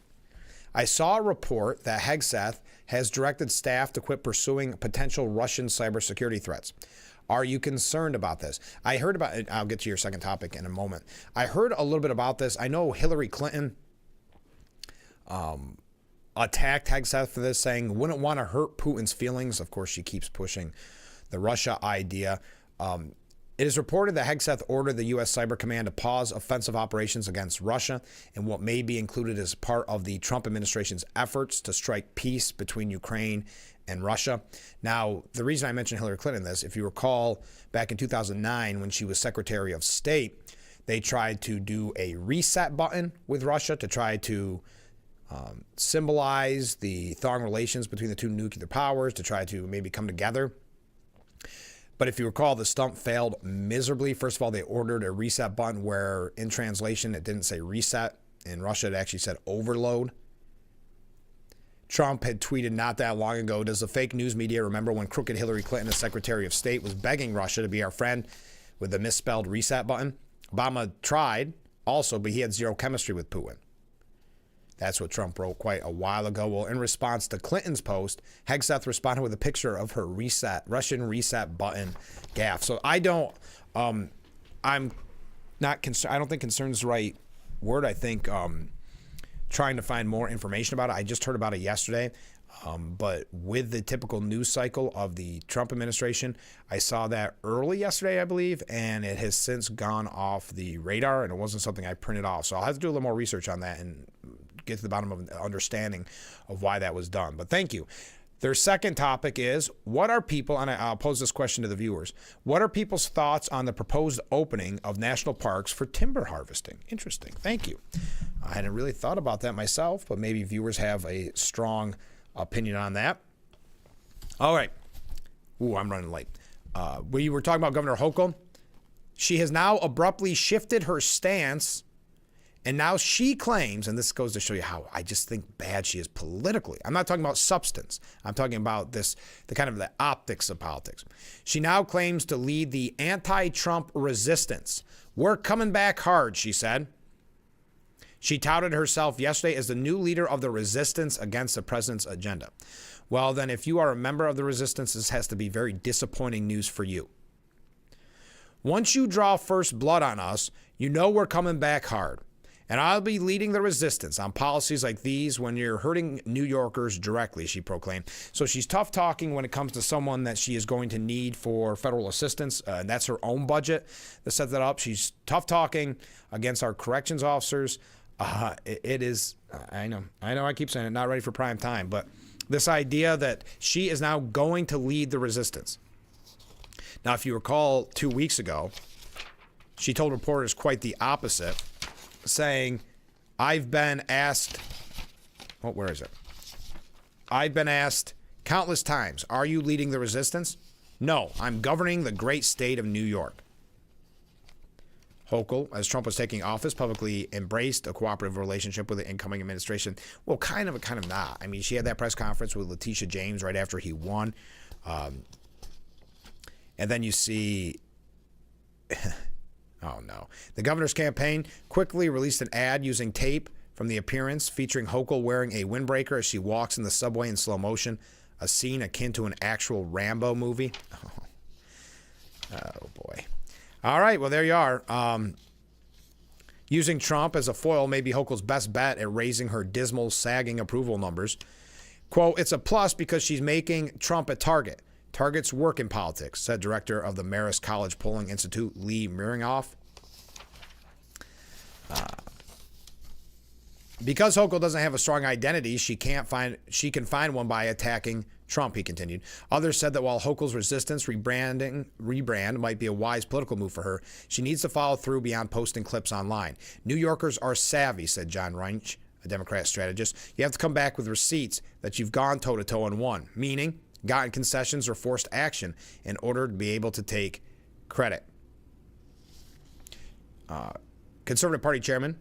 I saw a report that Hegseth has directed staff to quit pursuing potential Russian cybersecurity threats. Are you concerned about this? I heard about it. I'll get to your second topic in a moment. I heard a little bit about this. I know Hillary Clinton attacked Hegseth for this, saying wouldn't want to hurt Putin's feelings. Of course, she keeps pushing the Russia idea. It is reported that Hegseth ordered the U.S. Cyber Command to pause offensive operations against Russia in what may be included as part of the Trump administration's efforts to strike peace between Ukraine and Russia. Now, the reason I mentioned Hillary Clinton in this, if you recall, back in 2009 when she was Secretary of State, they tried to do a reset button with Russia to try to symbolize the thawing relations between the two nuclear powers, to try to maybe come together. But if you recall, the stunt failed miserably. First of all, they ordered a reset button where in translation, it didn't say reset. In Russia, it actually said overload. Trump had tweeted not that long ago, does the fake news media remember when crooked Hillary Clinton, as Secretary of State, was begging Russia to be our friend with the misspelled reset button? Obama tried also, but he had zero chemistry with Putin. That's what Trump wrote quite a while ago. Well, in response to Clinton's post, Hegseth responded with a picture of her Russian reset button gaffe. So I don't, I'm not concerned. I don't think concerned is the right word. I think trying to find more information about it. I just heard about it yesterday. But with the typical news cycle of the Trump administration, I saw that early yesterday, I believe, and it has since gone off the radar, and it wasn't something I printed off. So I'll have to do a little more research on that and get to the bottom of the understanding of why that was done. But thank you. Their second topic is, what are people, and I'll pose this question to the viewers, what are people's thoughts on the proposed opening of national parks for timber harvesting? Interesting. Thank you. I hadn't really thought about that myself, but maybe viewers have a strong opinion on that. All right. Ooh, I'm running late. We were talking about Governor Hochul. She has now abruptly shifted her stance, and now she claims, and this goes to show you how I just think bad she is politically. I'm not talking about substance. I'm talking about this, the optics of politics. She now claims to lead the anti-Trump resistance. We're coming back hard, she said. She touted herself yesterday as the new leader of the resistance against the president's agenda. Well, then, if you are a member of the resistance, this has to be very disappointing news for you. Once you draw first blood on us, you know we're coming back hard. And I'll be leading the resistance on policies like these when you're hurting New Yorkers directly, she proclaimed. So she's tough talking when it comes to someone that she is going to need for federal assistance. And that's her own budget that set that up. She's tough talking against our corrections officers. It is, I know I keep saying it, not ready for prime time, but this idea that she is now going to lead the resistance. Now, if you recall 2 weeks ago, she told reporters quite the opposite, saying, I've been asked, where is it? I've been asked countless times, are you leading the resistance? No, I'm governing the great state of New York. Hochul, as Trump was taking office, publicly embraced a cooperative relationship with the incoming administration. Well, kind of not. I mean, she had that press conference with Letitia James right after he won. And then you see, oh no. The governor's campaign quickly released an ad using tape from the appearance featuring Hochul wearing a windbreaker as she walks in the subway in slow motion, a scene akin to an actual Rambo movie. Oh boy. All right, well, there you are. Using Trump as a foil may be Hochul's best bet at raising her dismal, sagging approval numbers. Quote, it's a plus because she's making Trump a target. Targets work in politics, said director of the Marist College Polling Institute, Lee Miringoff. Because Hochul doesn't have a strong identity, she can find one by attacking Trump, he continued. Others said that while Hochul's resistance rebrand might be a wise political move for her, she needs to follow through beyond posting clips online. New Yorkers are savvy, said John Reinsch, a Democrat strategist. You have to come back with receipts that you've gone toe-to-toe and won, meaning gotten concessions or forced action in order to be able to take credit. Conservative Party Chairman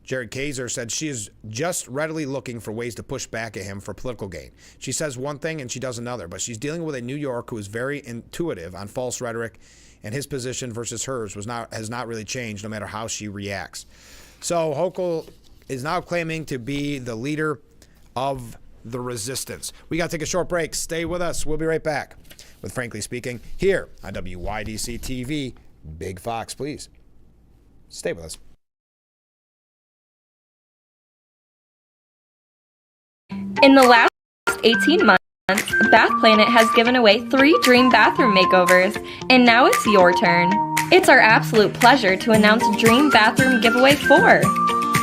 Jared Kaiser said she is just readily looking for ways to push back at him for political gain. She says one thing and she does another, but she's dealing with a New York who is very intuitive on false rhetoric, and his position versus hers has not really changed no matter how she reacts. So Hochul is now claiming to be the leader of the resistance. We got to take a short break. Stay with us. We'll be right back with Frankly Speaking here on WYDC TV. Big Fox, please. Stay with us. In the last 18 months, Bath Planet has given away 3 dream bathroom makeovers, and now it's your turn. It's our absolute pleasure to announce Dream Bathroom Giveaway 4.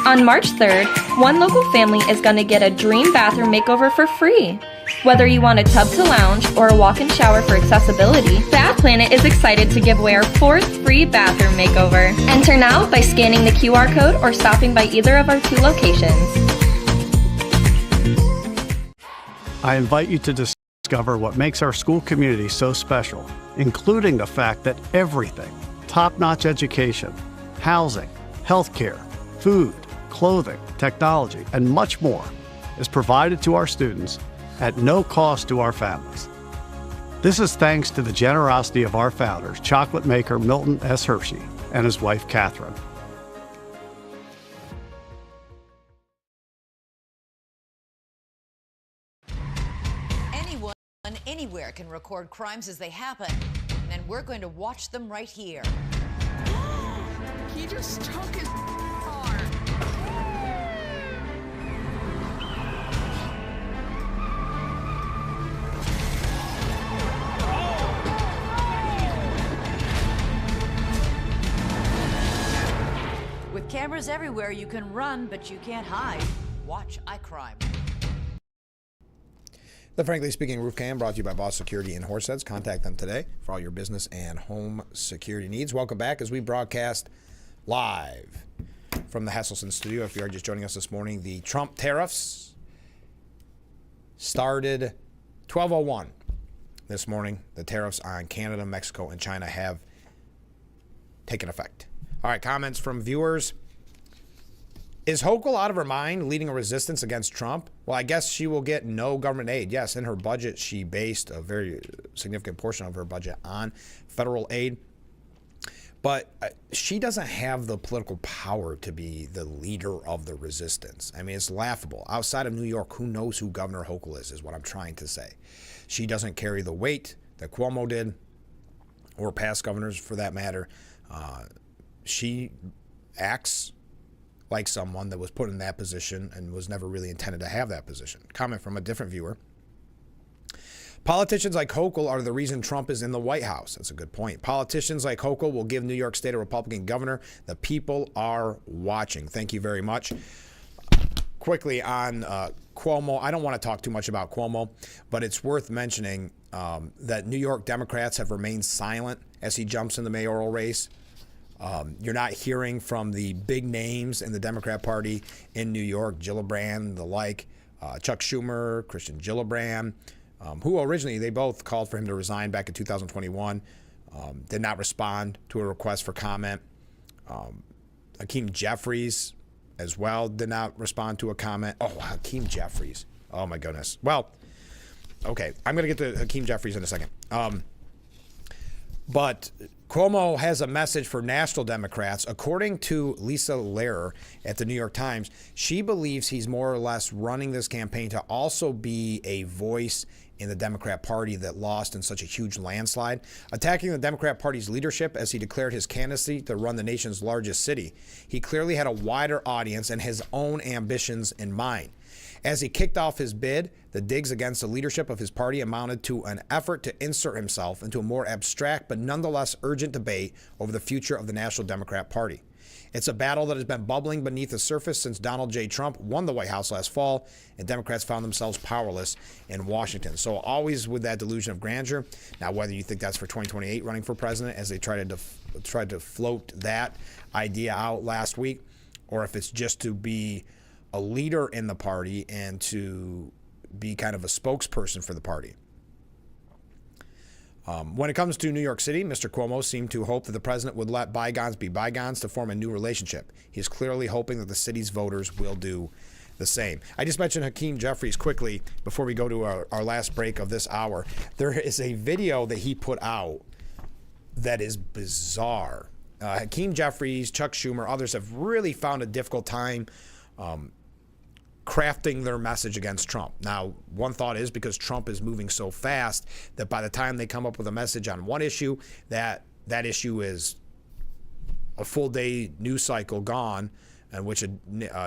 On March 3rd, one local family is going to get a dream bathroom makeover for free. Whether you want a tub to lounge or a walk-in shower for accessibility, Bath Planet is excited to give away our 4th free bathroom makeover. Enter now by scanning the QR code or stopping by either of our 2 locations. I invite you to discover what makes our school community so special, including the fact that everything, top-notch education, housing, healthcare, food, clothing, technology, and much more is provided to our students at no cost to our families. This is thanks to the generosity of our founders, chocolate maker Milton S. Hershey and his wife, Catherine. Anyone, anywhere can record crimes as they happen, and we're going to watch them right here. He just took his car. With cameras everywhere, you can run, but you can't hide. Watch iCrime. The Frankly Speaking Roof Cam brought to you by Boss Security in Horseheads. Contact them today for all your business and home security needs. Welcome back as we broadcast live from the Hesselson studio. If you are just joining us this morning, the Trump tariffs started 12:01 this morning. The tariffs on Canada, Mexico, and China have taken effect. All right, comments from viewers. Is Hochul out of her mind leading a resistance against Trump? Well, I guess she will get no government aid. Yes, in her budget, she based a very significant portion of her budget on federal aid. But she doesn't have the political power to be the leader of the resistance. I mean, it's laughable. Outside of New York, who knows who Governor Hochul is what I'm trying to say. She doesn't carry the weight that Cuomo did, or past governors for that matter. She acts like someone that was put in that position and was never really intended to have that position. Comment from a different viewer. Politicians like Hochul are the reason Trump is in the White House. That's a good point. Politicians like Hochul will give New York State a Republican governor. The people are watching. Thank you very much. Quickly on Cuomo, I don't want to talk too much about Cuomo, but it's worth mentioning that New York Democrats have remained silent as he jumps in the mayoral race. You're not hearing from the big names in the Democrat Party in New York, Gillibrand, the like, Chuck Schumer, Christian Gillibrand, who originally, they both called for him to resign back in 2021, did not respond to a request for comment. Hakeem Jeffries as well did not respond to a comment. Oh, Hakeem Jeffries. Oh, my goodness. Well, okay, I'm going to get to Hakeem Jeffries in a second. But Cuomo has a message for national Democrats. According to Lisa Lehrer at the New York Times, she believes he's more or less running this campaign to also be a voice in the Democrat Party that lost in such a huge landslide, attacking the Democrat Party's leadership as he declared his candidacy to run the nation's largest city. He clearly had a wider audience and his own ambitions in mind. As he kicked off his bid, the digs against the leadership of his party amounted to an effort to insert himself into a more abstract but nonetheless urgent debate over the future of the National Democrat Party. It's a battle that has been bubbling beneath the surface since Donald J. Trump won the White House last fall, and Democrats found themselves powerless in Washington. So always with that delusion of grandeur. Now, whether you think that's for 2028 running for president, as they tried to float that idea out last week, or if it's just to be a leader in the party and to be kind of a spokesperson for the party. When it comes to New York City, Mr. Cuomo seemed to hope that the president would let bygones be bygones to form a new relationship. He is clearly hoping that the city's voters will do the same. I just mentioned Hakeem Jeffries quickly before we go to our last break of this hour. There is a video that he put out that is bizarre. Hakeem Jeffries, Chuck Schumer, others have really found a difficult time crafting their message against Trump. Now, one thought is because Trump is moving so fast that by the time they come up with a message on one issue, that issue is a full day news cycle gone, and which a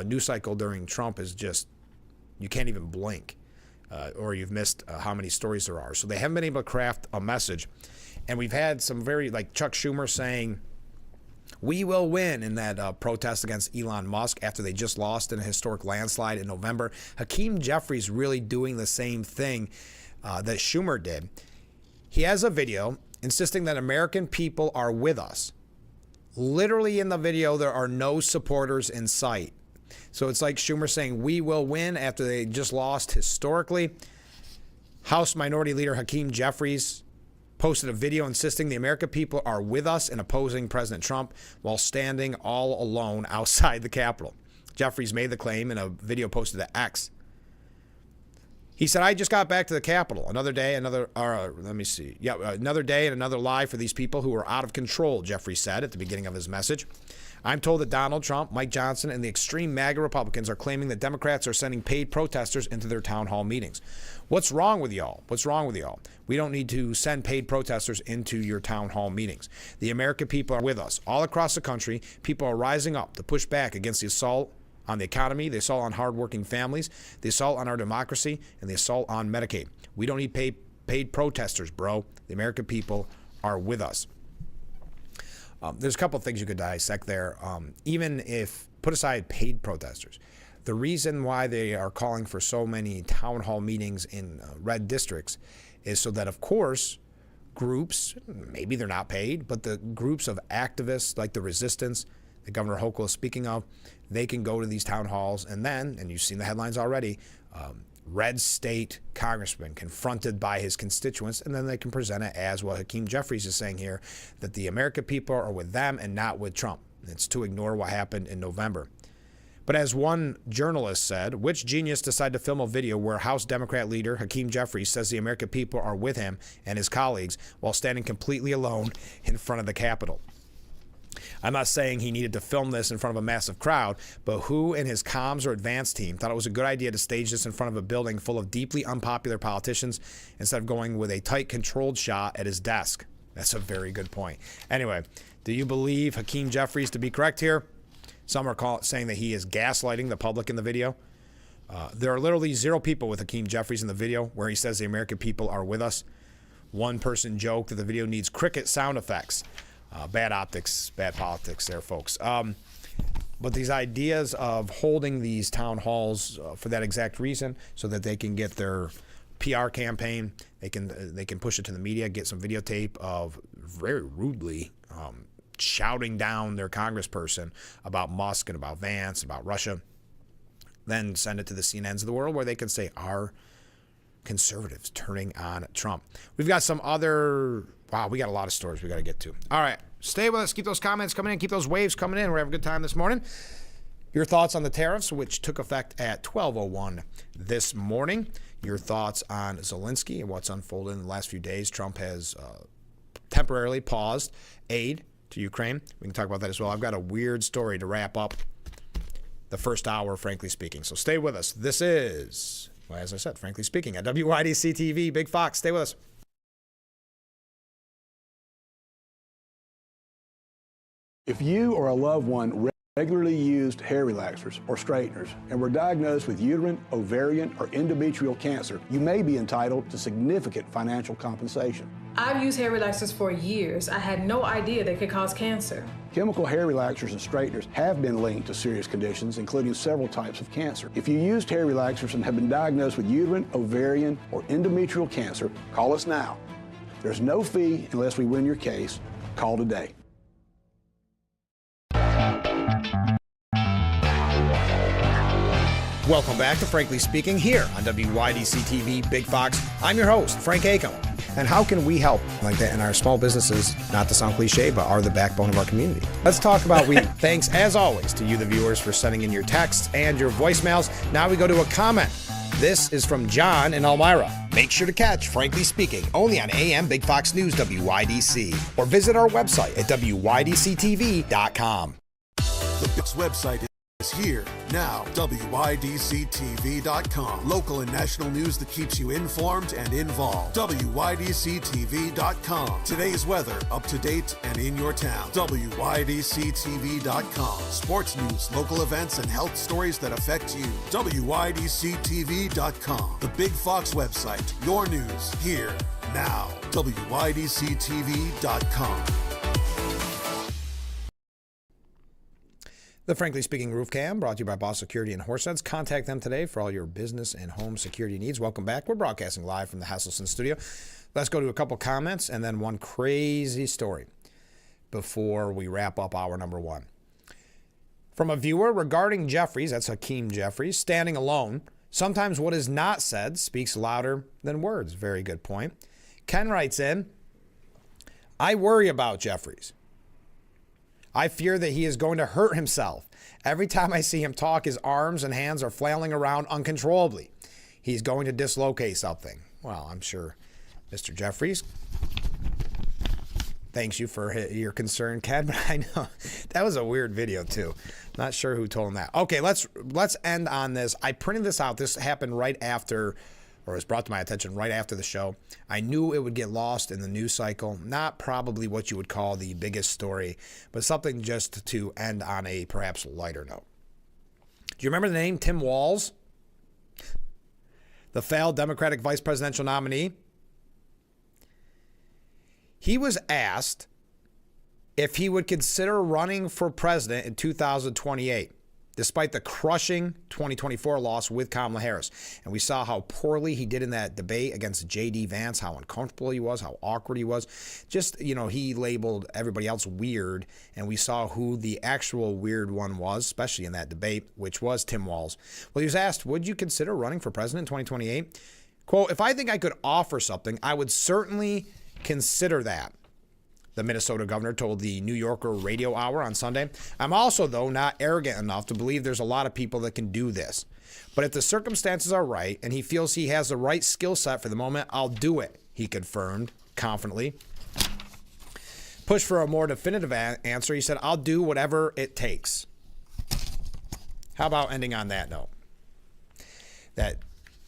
news cycle during Trump is just, you can't even blink, or you've missed how many stories there are. So they haven't been able to craft a message. And we've had some very, like Chuck Schumer saying, we will win in that protest against Elon Musk after they just lost in a historic landslide in November. Hakeem Jeffries really doing the same thing that Schumer did. He has a video insisting that American people are with us. Literally in the video, there are no supporters in sight. So it's like Schumer saying, we will win after they just lost historically. House Minority Leader Hakeem Jeffries posted a video insisting the American people are with us in opposing President Trump while standing all alone outside the Capitol. Jeffries made the claim in a video posted to X. He said, I just got back to the Capitol. Another day, another day and another lie for these people who are out of control, Jeffries said at the beginning of his message. I'm told that Donald Trump, Mike Johnson, and the extreme MAGA Republicans are claiming that Democrats are sending paid protesters into their town hall meetings. What's wrong with y'all? What's wrong with y'all? We don't need to send paid protesters into your town hall meetings. The American people are with us. All across the country, people are rising up to push back against the assault on the economy, the assault on hardworking families, the assault on our democracy, and the assault on Medicaid. We don't need paid protesters, bro. The American people are with us. There's a couple of things you could dissect there. Even if, put aside paid protesters, the reason why they are calling for so many town hall meetings in red districts is so that, of course, groups, maybe they're not paid, but the groups of activists like the resistance that Governor Hochul is speaking of, they can go to these town halls and then, and you've seen the headlines already, red state congressman confronted by his constituents, and then they can present it as what Hakeem Jeffries is saying here, that the American people are with them and not with Trump. It's to ignore what happened in November. But as one journalist said, which genius decided to film a video where House Democrat leader Hakeem Jeffries says the American people are with him and his colleagues while standing completely alone in front of the Capitol? I'm not saying he needed to film this in front of a massive crowd, but who in his comms or advance team thought it was a good idea to stage this in front of a building full of deeply unpopular politicians instead of going with a tight, controlled shot at his desk? That's a very good point. Anyway, do you believe Hakeem Jeffries to be correct here? Some are saying that he is gaslighting the public in the video. There are literally 0 people with Hakeem Jeffries in the video where he says the American people are with us. One person joked that the video needs cricket sound effects. Bad optics, bad politics there, folks. But these ideas of holding these town halls for that exact reason, so that they can get their PR campaign, they can push it to the media, get some videotape of very rudely shouting down their congressperson about Musk and about Vance, about Russia, then send it to the CNNs of the world where they can say, are conservatives turning on Trump? We've got some other... Wow, we got a lot of stories we got to get to. All right, stay with us. Keep those comments coming in. Keep those waves coming in. We're having a good time this morning. Your thoughts on the tariffs, which took effect at 12:01 this morning. Your thoughts on Zelensky and what's unfolded in the last few days. Trump has temporarily paused aid to Ukraine. We can talk about that as well. I've got a weird story to wrap up the first hour, frankly speaking. So stay with us. This is, well, as I said, frankly speaking, at WYDC TV. Big Fox, stay with us. If you or a loved one regularly used hair relaxers or straighteners and were diagnosed with uterine, ovarian, or endometrial cancer, you may be entitled to significant financial compensation. I've used hair relaxers for years. I had no idea they could cause cancer. Chemical hair relaxers and straighteners have been linked to serious conditions, including several types of cancer. If you used hair relaxers and have been diagnosed with uterine, ovarian, or endometrial cancer, call us now. There's no fee unless we win your case. Call today. Welcome back to Frankly Speaking here on WYDC TV Big Fox. I'm your host, Frank Acom. And how can we help like that in our small businesses, not to sound cliche, but are the backbone of our community? Let's talk about Thanks, as always, to you, the viewers, for sending in your texts and your voicemails. Now we go to a comment. This is from John in Elmira. Make sure to catch Frankly Speaking only on AM Big Fox News WYDC or visit our website at WYDCTV.com. The Big's website is here now. WYDCTV.com. Local and national news that keeps you informed and involved. WYDCTV.com. Today's weather, up to date and in your town. WYDCTV.com. Sports news, local events, and health stories that affect you. WYDCTV.com. The Big Fox website. Your news here now. WYDCTV.com. The Frankly Speaking Roof Cam, brought to you by Boss Security and Horseheads. Contact them today for all your business and home security needs. Welcome back. We're broadcasting live from the Hasselson studio. Let's go to a couple comments and then one crazy story before we wrap up hour number one. From a viewer regarding Jeffries, that's Hakeem Jeffries, standing alone. Sometimes what is not said speaks louder than words. Very good point. Ken writes in, I worry about Jeffries. I fear that he is going to hurt himself. Every time I see him talk, his arms and hands are flailing around uncontrollably. He's going to dislocate something. Well, I'm sure Mr. Jeffries thanks you for your concern, Ken, but I know that was a weird video too. Not sure who told him that. Okay, let's end on this. I printed this out. This happened right after, or was brought to my attention right after the show. I knew it would get lost in the news cycle. Not probably what you would call the biggest story, but something just to end on a perhaps lighter note. Do you remember the name Tim Walz? The failed Democratic vice presidential nominee? He was asked if he would consider running for president in 2028. Despite the crushing 2024 loss with Kamala Harris. And we saw how poorly he did in that debate against J.D. Vance, how uncomfortable he was, how awkward he was. Just, he labeled everybody else weird, and we saw who the actual weird one was, especially in that debate, which was Tim Walz. Well, he was asked, would you consider running for president in 2028? Quote, if I think I could offer something, I would certainly consider that. The Minnesota governor told the New Yorker Radio Hour on Sunday. I'm also, though, not arrogant enough to believe there's a lot of people that can do this. But if the circumstances are right and he feels he has the right skill set for the moment, I'll do it, he confirmed confidently. Push for a more definitive answer. He said, I'll do whatever it takes. How about ending on that note? That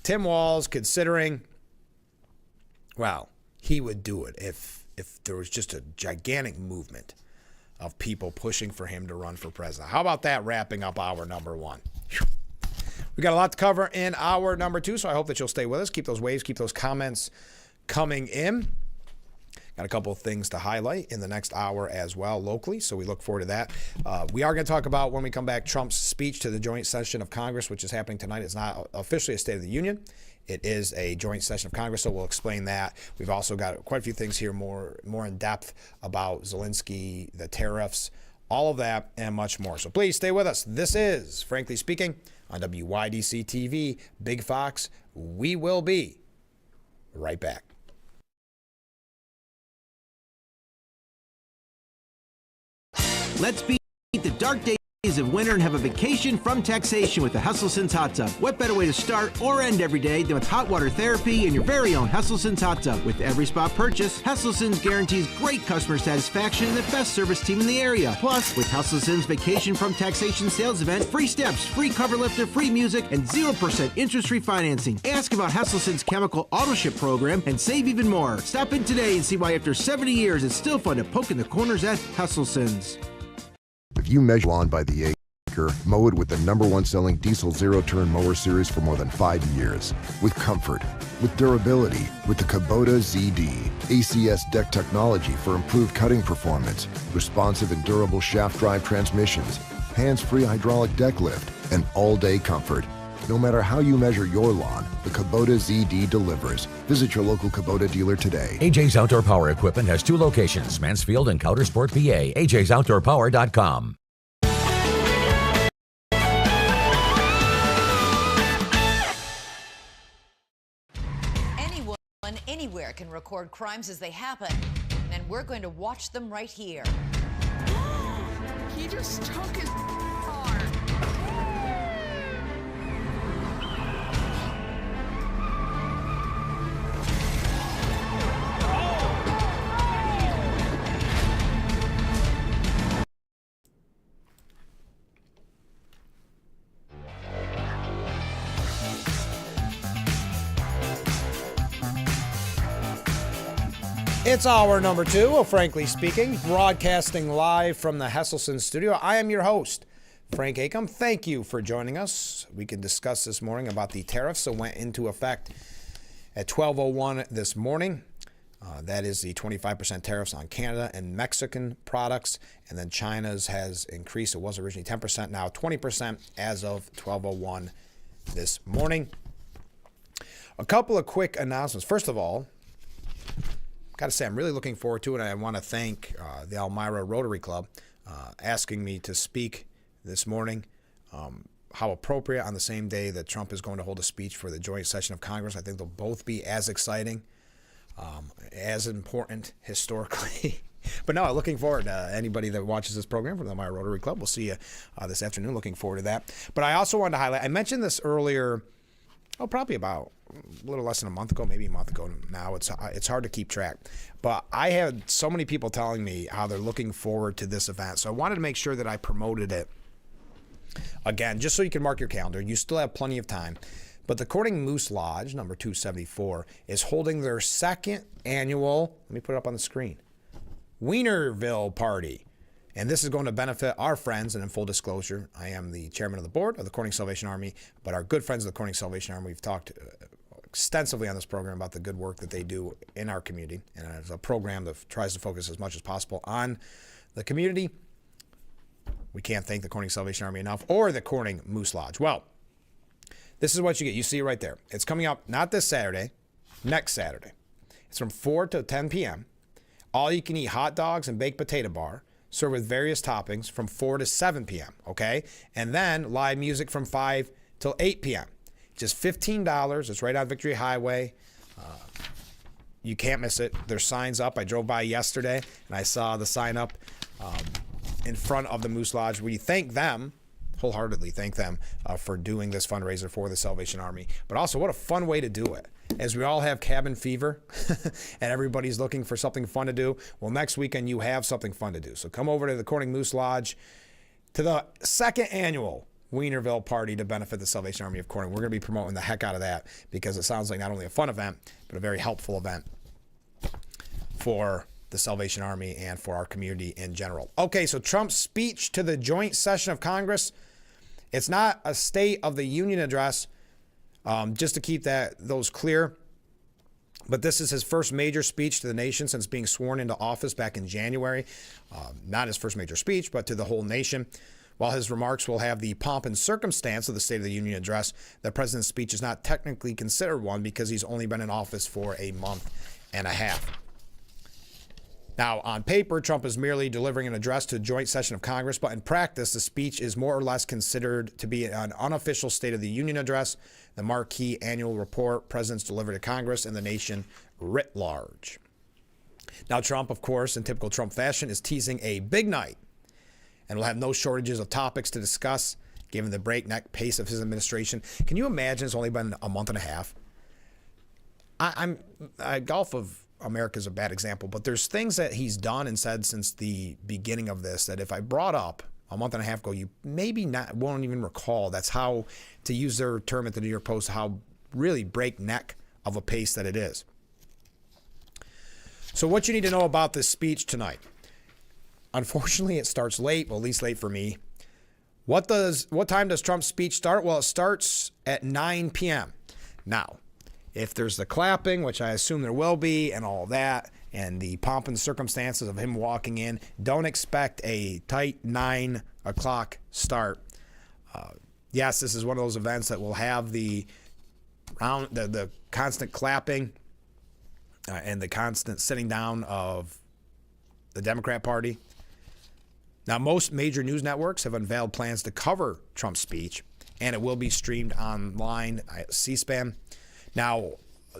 Tim Walz considering, well, he would do it if there was just a gigantic movement of people pushing for him to run for president. How about that wrapping up hour number one? We got a lot to cover in hour number two, so I hope that you'll stay with us. Keep those waves, keep those comments coming in. Got a couple of things to highlight in the next hour as well locally, so we look forward to that. We are going to talk about, when we come back, Trump's speech to the joint session of Congress, which is happening tonight. It's not officially a State of the Union. It is a joint session of Congress, so we'll explain that. We've also got quite a few things here more in depth about Zelensky, the tariffs, all of that, and much more. So please stay with us. This is Frankly Speaking on WYDC TV, Big Fox. We will be right back. Let's beat the dark days of winter and have a vacation from taxation with the Hustleson's Hot Tub. What better way to start or end every day than with hot water therapy in your very own Hustleson's Hot Tub. With every spa purchase, Hustleson's guarantees great customer satisfaction and the best service team in the area. Plus, with Hustleson's Vacation from Taxation sales event, free steps, free cover lifter, free music, and 0% interest-free financing. Ask about Hustleson's chemical auto ship program and save even more. Stop in today and see why after 70 years it's still fun to poke in the corners at Hustleson's. If you measure lawn by the acre, mow it with the #1 selling diesel zero-turn mower series for more than 5 years. With comfort, with durability, with the Kubota ZD. ACS deck technology for improved cutting performance, responsive and durable shaft drive transmissions, hands-free hydraulic deck lift, and all-day comfort. No matter how you measure your lawn, the Kubota ZD delivers. Visit your local Kubota dealer today. AJ's Outdoor Power Equipment has 2 locations, Mansfield and Coudersport, PA. AJ'sOutdoorPower.com. anywhere can record crimes as they happen, and we're going to watch them right here. He just took his car. It's hour number 2 of Frankly Speaking, broadcasting live from the Hesselson studio. I am your host, Frank Acom. Thank you for joining us. We can discuss this morning about the tariffs that went into effect at 12:01 this morning. That is the 25% tariffs on Canada and Mexican products. And then China's has increased. It was originally 10%, now 20% as of 12:01 this morning. A couple of quick announcements. First of all, got to say, I'm really looking forward to it. I want to thank the Elmira Rotary Club asking me to speak this morning. How appropriate on the same day that Trump is going to hold a speech for the joint session of Congress. I think they'll both be as exciting, as important historically. But no, looking forward to anybody that watches this program from the Elmira Rotary Club. We'll see you this afternoon. Looking forward to that. But I also wanted to highlight, I mentioned this earlier, probably about a little less than a month ago, maybe a month ago now. It's hard to keep track. But I had so many people telling me how they're looking forward to this event. So I wanted to make sure that I promoted it again, just so you can mark your calendar. You still have plenty of time. But the Corning Moose Lodge, number 274, is holding their second annual, let me put it up on the screen, Wienerville Party. And this is going to benefit our friends, and in full disclosure, I am the chairman of the board of the Corning Salvation Army, but our good friends of the Corning Salvation Army, we've talked extensively on this program about the good work that they do in our community, and it's a program that tries to focus as much as possible on the community. We can't thank the Corning Salvation Army enough, or the Corning Moose Lodge. Well, this is what you get. You see it right there. It's coming up not this Saturday, next Saturday. It's from 4 to 10 p.m. All you can eat hot dogs and baked potato bar, served with various toppings from 4 to 7 p.m., okay? And then live music from 5 till 8 p.m. Just $15. It's right on Victory Highway. You can't miss it. There's signs up. I drove by yesterday, and I saw the sign up in front of the Moose Lodge. We thank them, wholeheartedly thank them for doing this fundraiser for the Salvation Army. But also, what a fun way to do it. As we all have cabin fever and everybody's looking for something fun to do, well, next weekend you have something fun to do. So come over to the Corning Moose Lodge to the second annual Wienerville Party to benefit the Salvation Army of Corning. We're going to be promoting the heck out of that because it sounds like not only a fun event, but a very helpful event for the Salvation Army and for our community in general. Okay, so Trump's speech to the joint session of Congress, it's not a State of the Union address, just to keep those clear. But this is his first major speech to the nation since being sworn into office back in January. Not his first major speech, but to the whole nation. While his remarks will have the pomp and circumstance of the State of the Union address, the president's speech is not technically considered one because he's only been in office for a month and a half. Now, on paper, Trump is merely delivering an address to a joint session of Congress, but in practice, the speech is more or less considered to be an unofficial State of the Union address, the marquee annual report presidents deliver to Congress and the nation writ large. Now, Trump, of course, in typical Trump fashion, is teasing a big night and will have no shortages of topics to discuss, given the breakneck pace of his administration. Can you imagine it's only been a month and a half? Gulf of America is a bad example, but there's things that he's done and said since the beginning of this that if I brought up a month and a half ago, you maybe won't even recall. That's how, to use their term at the New York Post, how really breakneck of a pace that it is. So what you need to know about this speech tonight. Unfortunately, it starts late, well, at least late for me. What time does Trump's speech start? Well, it starts at 9 p.m. Now, if there's the clapping, which I assume there will be, and all that, and the pomp and circumstances of him walking in, don't expect a tight 9 o'clock start. Yes, this is one of those events that will have the constant clapping and the constant sitting down of the Democrat Party. Now, most major news networks have unveiled plans to cover Trump's speech, and it will be streamed online at C-SPAN. Now,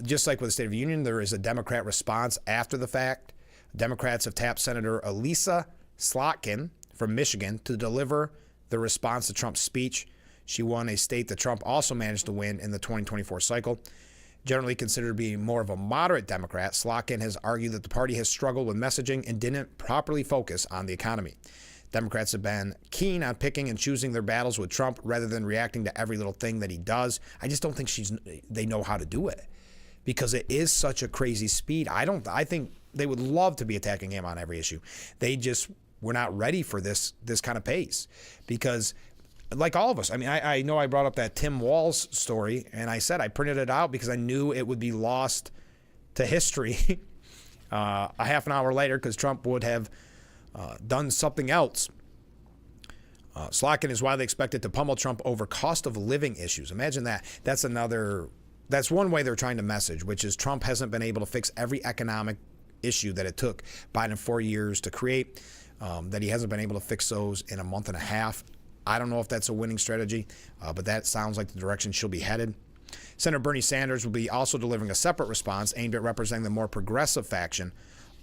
just like with the State of the Union, there is a Democrat response after the fact. Democrats have tapped Senator Elisa Slotkin from Michigan to deliver the response to Trump's speech. She won a state that Trump also managed to win in the 2024 cycle. Generally considered to be more of a moderate Democrat, Slotkin has argued that the party has struggled with messaging and didn't properly focus on the economy. Democrats have been keen on picking and choosing their battles with Trump rather than reacting to every little thing that he does. I just don't think they know how to do it because it is such a crazy speed. I think they would love to be attacking him on every issue. They just were not ready for this kind of pace because, like all of us, I mean, I know I brought up that Tim Walz story, and I said I printed it out because I knew it would be lost to history a half an hour later because Trump would have done something else. Slotkin is widely expected to pummel Trump over cost of living issues. Imagine that. That's one way they're trying to message, which is Trump hasn't been able to fix every economic issue that it took Biden 4 years to create, that he hasn't been able to fix those in a month and a half. I don't know if that's a winning strategy, but that sounds like the direction she'll be headed. Senator Bernie Sanders will be also delivering a separate response aimed at representing the more progressive faction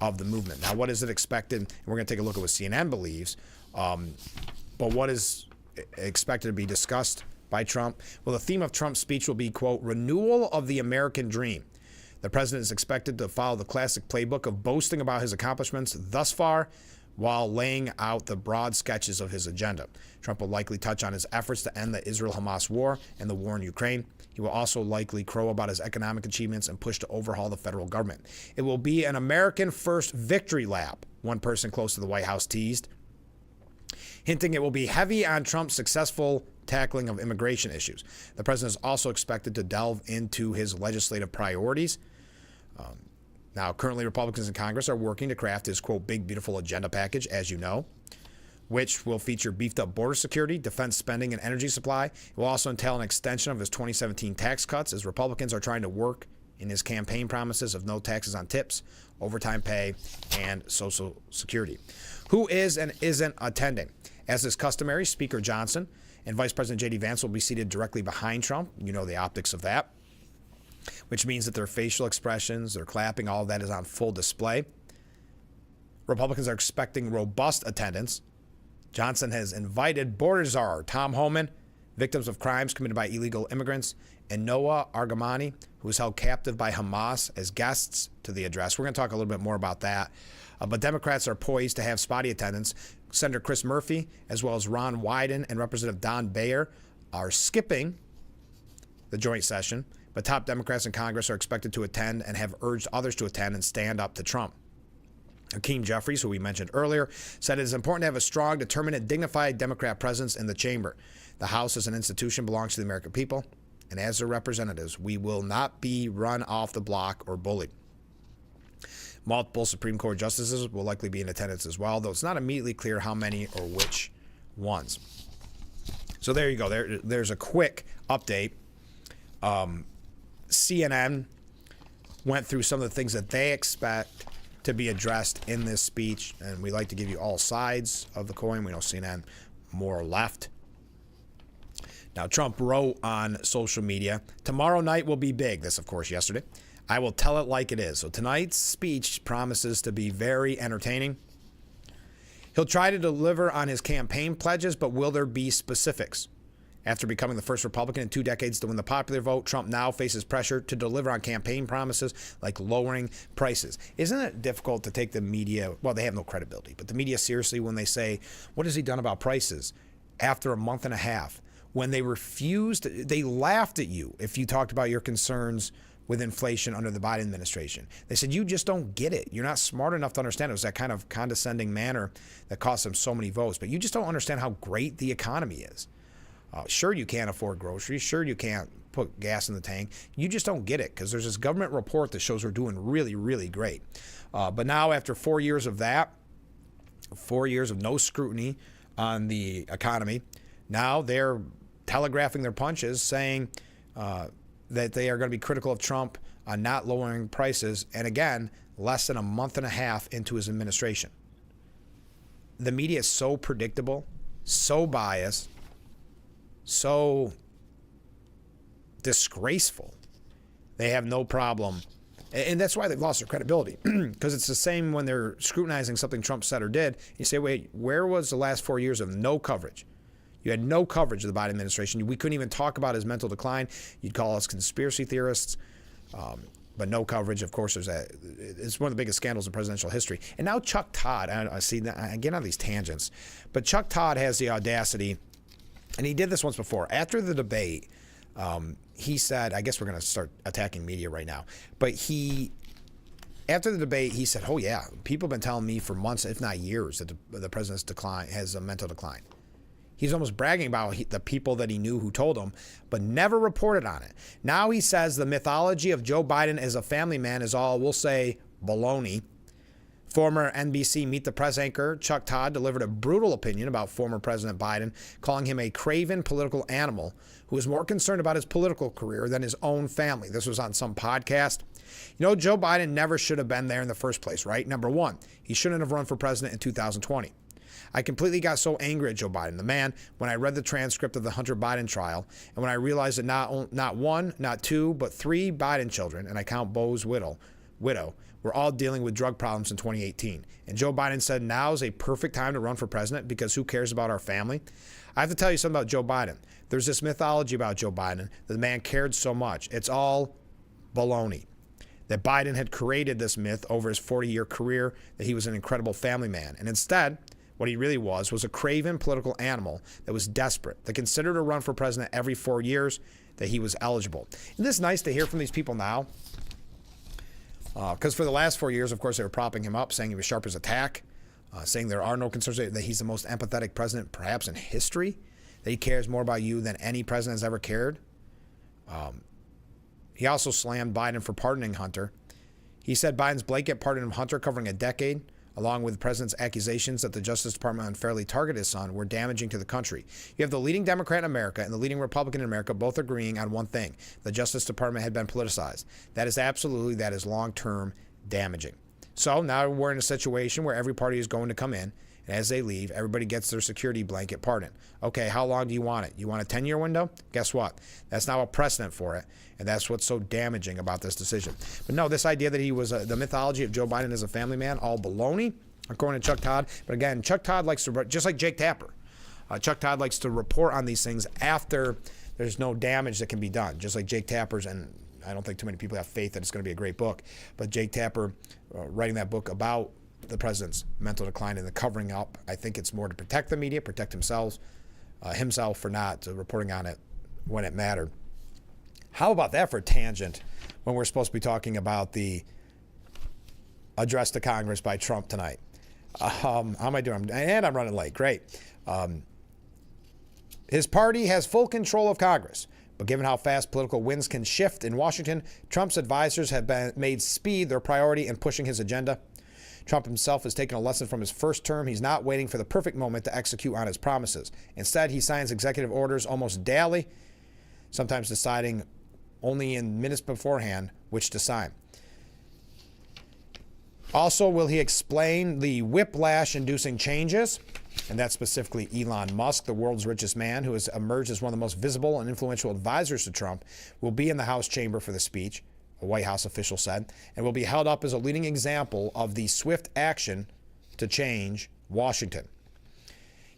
of the movement. Now, what is it expected? And we're going to take a look at what CNN believes. But what is expected to be discussed by Trump? Well, the theme of Trump's speech will be, quote, renewal of the American dream. The president is expected to follow the classic playbook of boasting about his accomplishments thus far while laying out the broad sketches of his agenda. Trump will likely touch on his efforts to end the Israel-Hamas war and the war in Ukraine. He will also likely crow about his economic achievements and push to overhaul the federal government. It will be an American first victory lap, one person close to the White House teased, hinting it will be heavy on Trump's successful tackling of immigration issues. The president is also expected to delve into his legislative priorities. Now, currently, Republicans in Congress are working to craft his, quote, big, beautiful agenda package, as you know, which will feature beefed up border security, defense spending, and energy supply. It will also entail an extension of his 2017 tax cuts, as Republicans are trying to work in his campaign promises of no taxes on tips, overtime pay, and Social Security. Who is and isn't attending? As is customary, Speaker Johnson and Vice President J.D. Vance will be seated directly behind Trump. You know the optics of that, which means that their facial expressions, their clapping, all of that is on full display. Republicans are expecting robust attendance. Johnson has invited border czar Tom Homan, victims of crimes committed by illegal immigrants, and Noah Argamani, who was held captive by Hamas, as guests to the address. We're going to talk a little bit more about that. But Democrats are poised to have spotty attendance. Senator Chris Murphy, as well as Ron Wyden and Representative Don Bayer, are skipping the joint session. But top Democrats in Congress are expected to attend and have urged others to attend and stand up to Trump. Hakeem Jeffries, who we mentioned earlier, said it is important to have a strong, determined, and dignified Democrat presence in the chamber. The House as an institution belongs to the American people, and as their representatives, we will not be run off the block or bullied. Multiple Supreme Court justices will likely be in attendance as well, though it's not immediately clear how many or which ones. So there you go. There's a quick update. CNN went through some of the things that they expect to be addressed in this speech, and we like to give you all sides of the coin. We know CNN more left. Now, Trump wrote on social media, tomorrow night will be big. This, of course, yesterday. I will tell it like it is. So tonight's speech promises to be very entertaining. He'll try to deliver on his campaign pledges, but will there be specifics? After becoming the first Republican in 2 decades to win the popular vote, Trump now faces pressure to deliver on campaign promises like lowering prices. Isn't it difficult to take the media, well, they have no credibility, but the media seriously when they say, what has he done about prices after a month and a half? When they refused, they laughed at you if you talked about your concerns with inflation under the Biden administration. They said, you just don't get it. You're not smart enough to understand it. It was that kind of condescending manner that cost them so many votes. But you just don't understand how great the economy is. Sure, you can't afford groceries. Sure, you can't put gas in the tank. You just don't get it because there's this government report that shows we're doing really, really great. But now after 4 years of that, 4 years of no scrutiny on the economy, now they're telegraphing their punches saying that they are going to be critical of Trump on not lowering prices. And again, less than a month and a half into his administration. The media is so predictable, so biased, so disgraceful They have no problem. And that's why they've lost their credibility, because it's the same when they're scrutinizing something Trump said or did. You say, wait, where was the last 4 years of no coverage? You had no coverage of the Biden administration. We couldn't even talk about his mental decline. You'd call us conspiracy theorists, but no coverage. Of course, it's one of the biggest scandals in presidential history. And now Chuck Todd, I see that, I get on these tangents, but Chuck Todd has the audacity, and he did this once before. After the debate, he said, I guess we're going to start attacking media right now, but after the debate, he said, oh yeah, people have been telling me for months, if not years, that the president's decline has a mental decline. He's almost bragging about the people that he knew who told him, but never reported on it. Now he says the mythology of Joe Biden as a family man is all, we'll say, baloney. Former NBC Meet the Press anchor Chuck Todd delivered a brutal opinion about former President Biden, calling him a craven political animal who is more concerned about his political career than his own family. This was on some podcast. You know, Joe Biden never should have been there in the first place, right? Number one, he shouldn't have run for president in 2020. I completely got so angry at Joe Biden, the man, when I read the transcript of the Hunter Biden trial, and when I realized that not one, not two, but three Biden children, and I count Bo's widow, were all dealing with drug problems in 2018. And Joe Biden said now is a perfect time to run for president because who cares about our family? I have to tell you something about Joe Biden. There's this mythology about Joe Biden that the man cared so much. It's all baloney. That Biden had created this myth over his 40-year career that he was an incredible family man. And instead, what he really was a craven political animal that was desperate, that considered a run for president every 4 years, that he was eligible. Isn't this nice to hear from these people now? Because for the last 4 years, of course, they were propping him up, saying he was sharp as a tack, saying there are no concerns, that he's the most empathetic president perhaps in history, that he cares more about you than any president has ever cared. He also slammed Biden for pardoning Hunter. He said Biden's blanket pardon of Hunter covering a decade, along with the president's accusations that the Justice Department unfairly targeted his son, were damaging to the country. You have the leading Democrat in America and the leading Republican in America both agreeing on one thing: the Justice Department had been politicized. That is long-term damaging. So now we're in a situation where every party is going to come in, and as they leave, everybody gets their security blanket pardon. Okay, how long do you want it? You want a 10-year window? Guess what? That's now a precedent for it, and that's what's so damaging about this decision. But no, this idea that he was the mythology of Joe Biden as a family man, all baloney, according to Chuck Todd. But again, Chuck Todd likes to, just like Jake Tapper, Chuck Todd likes to report on these things after there's no damage that can be done, just like Jake Tapper's, and I don't think too many people have faith that it's going to be a great book, but Jake Tapper writing that book about the president's mental decline and the covering up, I think it's more to protect the media, protect himself for not reporting on it when it mattered. How about that for a tangent when we're supposed to be talking about the address to Congress by Trump tonight? How am I doing? And I'm running late. Great. His party has full control of Congress, but given how fast political winds can shift in Washington, Trump's advisors have made speed their priority in pushing his agenda. Trump himself has taken a lesson from his first term. He's not waiting for the perfect moment to execute on his promises. Instead, he signs executive orders almost daily, sometimes deciding only in minutes beforehand which to sign. Also, will he explain the whiplash-inducing changes? And that's specifically Elon Musk, the world's richest man, who has emerged as one of the most visible and influential advisors to Trump, will be in the House chamber for the speech, a White House official said, and will be held up as a leading example of the swift action to change Washington.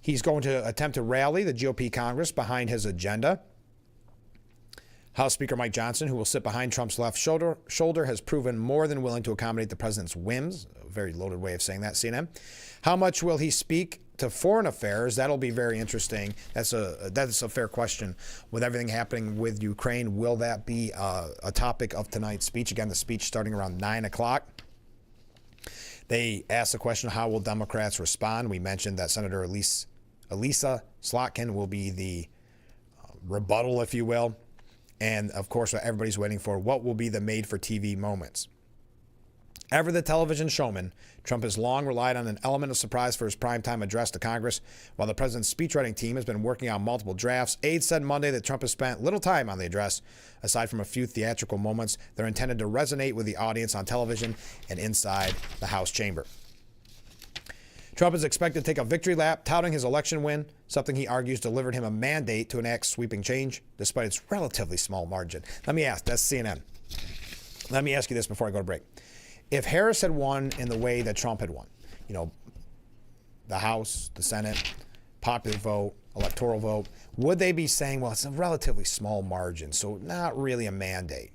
He's going to attempt to rally the GOP Congress behind his agenda. House Speaker Mike Johnson, who will sit behind Trump's left shoulder, has proven more than willing to accommodate the president's whims. A very loaded way of saying that, CNN. How much will he speak to foreign affairs? That'll be very interesting. That's a fair question. With everything happening with Ukraine, will that be a topic of tonight's speech? Again, the speech starting around 9 o'clock. They asked the question, how will Democrats respond? We mentioned that Senator Elisa Slotkin will be the rebuttal, if you will. And, of course, what everybody's waiting for, what will be the made-for-TV moments? Ever the television showman, Trump has long relied on an element of surprise for his primetime address to Congress. While the president's speechwriting team has been working on multiple drafts, aides said Monday that Trump has spent little time on the address. Aside from a few theatrical moments, they're intended to resonate with the audience on television and inside the House chamber. Trump is expected to take a victory lap, touting his election win, something he argues delivered him a mandate to enact sweeping change, despite its relatively small margin. Let me ask, that's CNN. Let me ask you this before I go to break. If Harris had won in the way that Trump had won, you know, the House, the Senate, popular vote, electoral vote, would they be saying, well, it's a relatively small margin, so not really a mandate?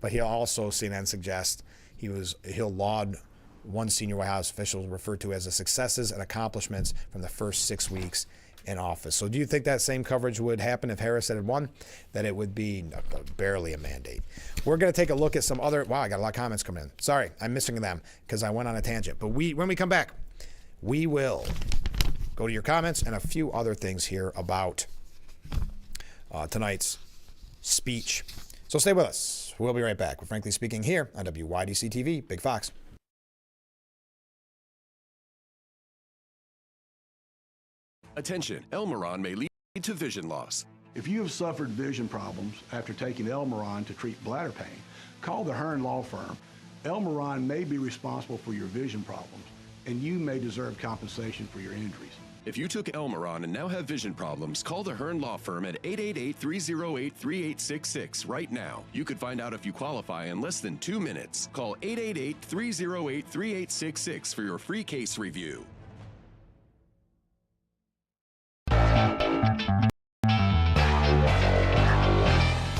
But he'll also, CNN suggests, he'll laud one senior White House official referred to as the successes and accomplishments from the first 6 weeks in office. So do you think that same coverage would happen if Harris had won? That it would be barely a mandate. We're going to take a look at some other, wow, I got a lot of comments coming in. Sorry, I'm missing them because I went on a tangent. But when we come back, we will go to your comments and a few other things here about tonight's speech. So stay with us. We'll be right back with Frankly Speaking here on WYDC TV, Big Fox. Attention, Elmeron may lead to vision loss. If you have suffered vision problems after taking Elmeron to treat bladder pain, call the Hearn Law Firm. Elmeron may be responsible for your vision problems, and you may deserve compensation for your injuries. If you took Elmeron and now have vision problems, call the Hearn Law Firm at 888-308-3866 right now. You could find out if you qualify in less than 2 minutes. Call 888-308-3866 for your free case review.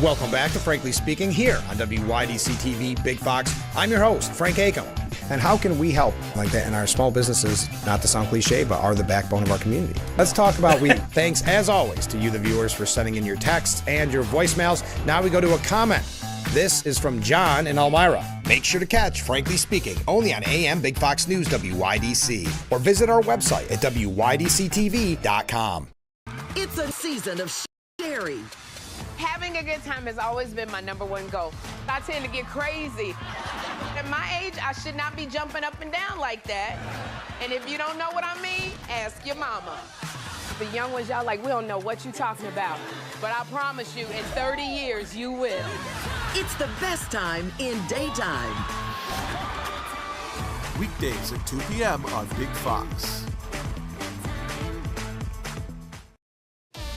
Welcome back to Frankly Speaking here on WYDC TV, Big Fox. I'm your host, Frank Acom. And how can we help like that in our small businesses, not to sound cliche, but are the backbone of our community? Let's talk about thanks, as always, to you, the viewers, for sending in your texts and your voicemails. Now we go to a comment. This is from John in Elmira. Make sure to catch Frankly Speaking only on AM Big Fox News WYDC or visit our website at WYDCTV.com. It's a season of sharing. Having a good time has always been my #1 goal. I tend to get crazy. At my age, I should not be jumping up and down like that. And if you don't know what I mean, ask your mama. The young ones, y'all like, we don't know what you're talking about. But I promise you, in 30 years, you will. It's the best time in daytime. Weekdays at 2 p.m. on Big Fox.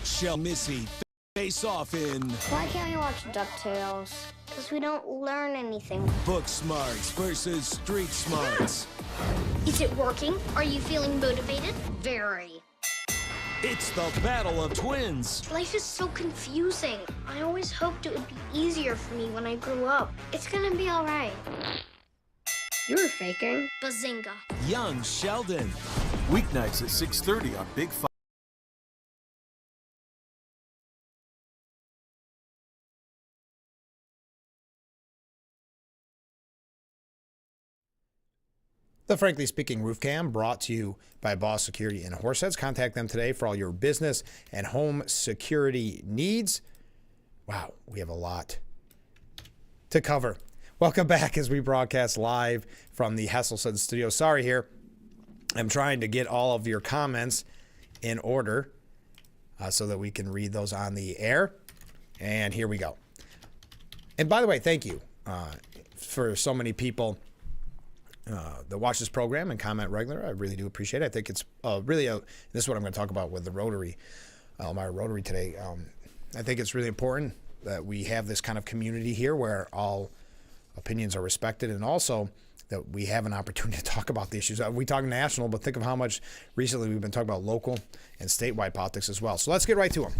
Shell Missy face off in Why can't we watch DuckTales? Because we don't learn anything. Book Smarts versus Street Smarts. Is it working? Are you feeling motivated? Very. It's the battle of twins. Life is so confusing. I always hoped it would be easier for me when I grew up. It's gonna be all right. You were faking. Bazinga. Young Sheldon. Weeknights at 6:30 on Big Fox. The Frankly Speaking Roof Cam brought to you by Boss Security in Horseheads. Contact them today for all your business and home security needs. Wow, we have a lot to cover. Welcome back as we broadcast live from the Hesselson studio. Sorry here. I'm trying to get all of your comments in order so that we can read those on the air. And here we go. And by the way, thank you for so many people that watch this program and comment regular. I really do appreciate it. I think it's really this is what I'm going to talk about with the Rotary, my Rotary today. I think it's really important that we have this kind of community here where all opinions are respected, and also that we have an opportunity to talk about the issues. We talk national, but think of how much recently we've been talking about local and statewide politics as well. So let's get right to them.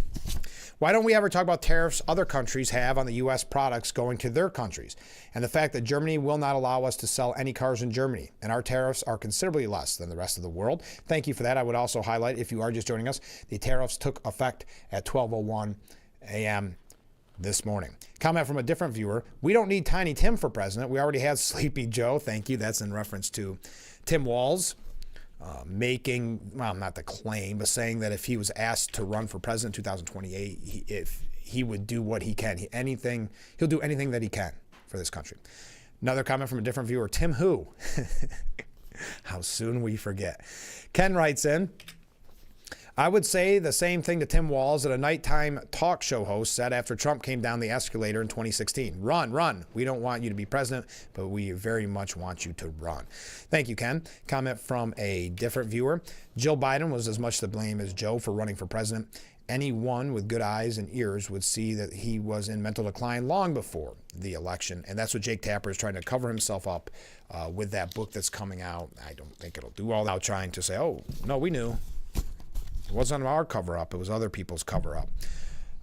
Why don't we ever talk about tariffs other countries have on the U.S. products going to their countries, and the fact that Germany will not allow us to sell any cars in Germany, and our tariffs are considerably less than the rest of the world. Thank you for that. I would also highlight, if you are just joining us, the tariffs took effect at 12:01 a.m. this morning. Comment from a different viewer. We don't need Tiny Tim for president. We already have Sleepy Joe. Thank you. That's in reference to Tim Walz making, well, not the claim, but saying that if he was asked to run for president in 2028, if he would do what he can, he'll do anything that he can for this country. Another comment from a different viewer. Tim who? How soon we forget. Ken writes in, I would say the same thing to Tim Walz that a nighttime talk show host said after Trump came down the escalator in 2016. Run, run. We don't want you to be president, but we very much want you to run. Thank you, Ken. Comment from a different viewer. Jill Biden was as much to blame as Joe for running for president, anyone with good eyes and ears would see that he was in mental decline long before the election. And that's what Jake Tapper is trying to cover himself up with that book that's coming out. I don't think it'll do all that, trying to say, oh, no, we knew. It wasn't our cover-up. It was other people's cover-up.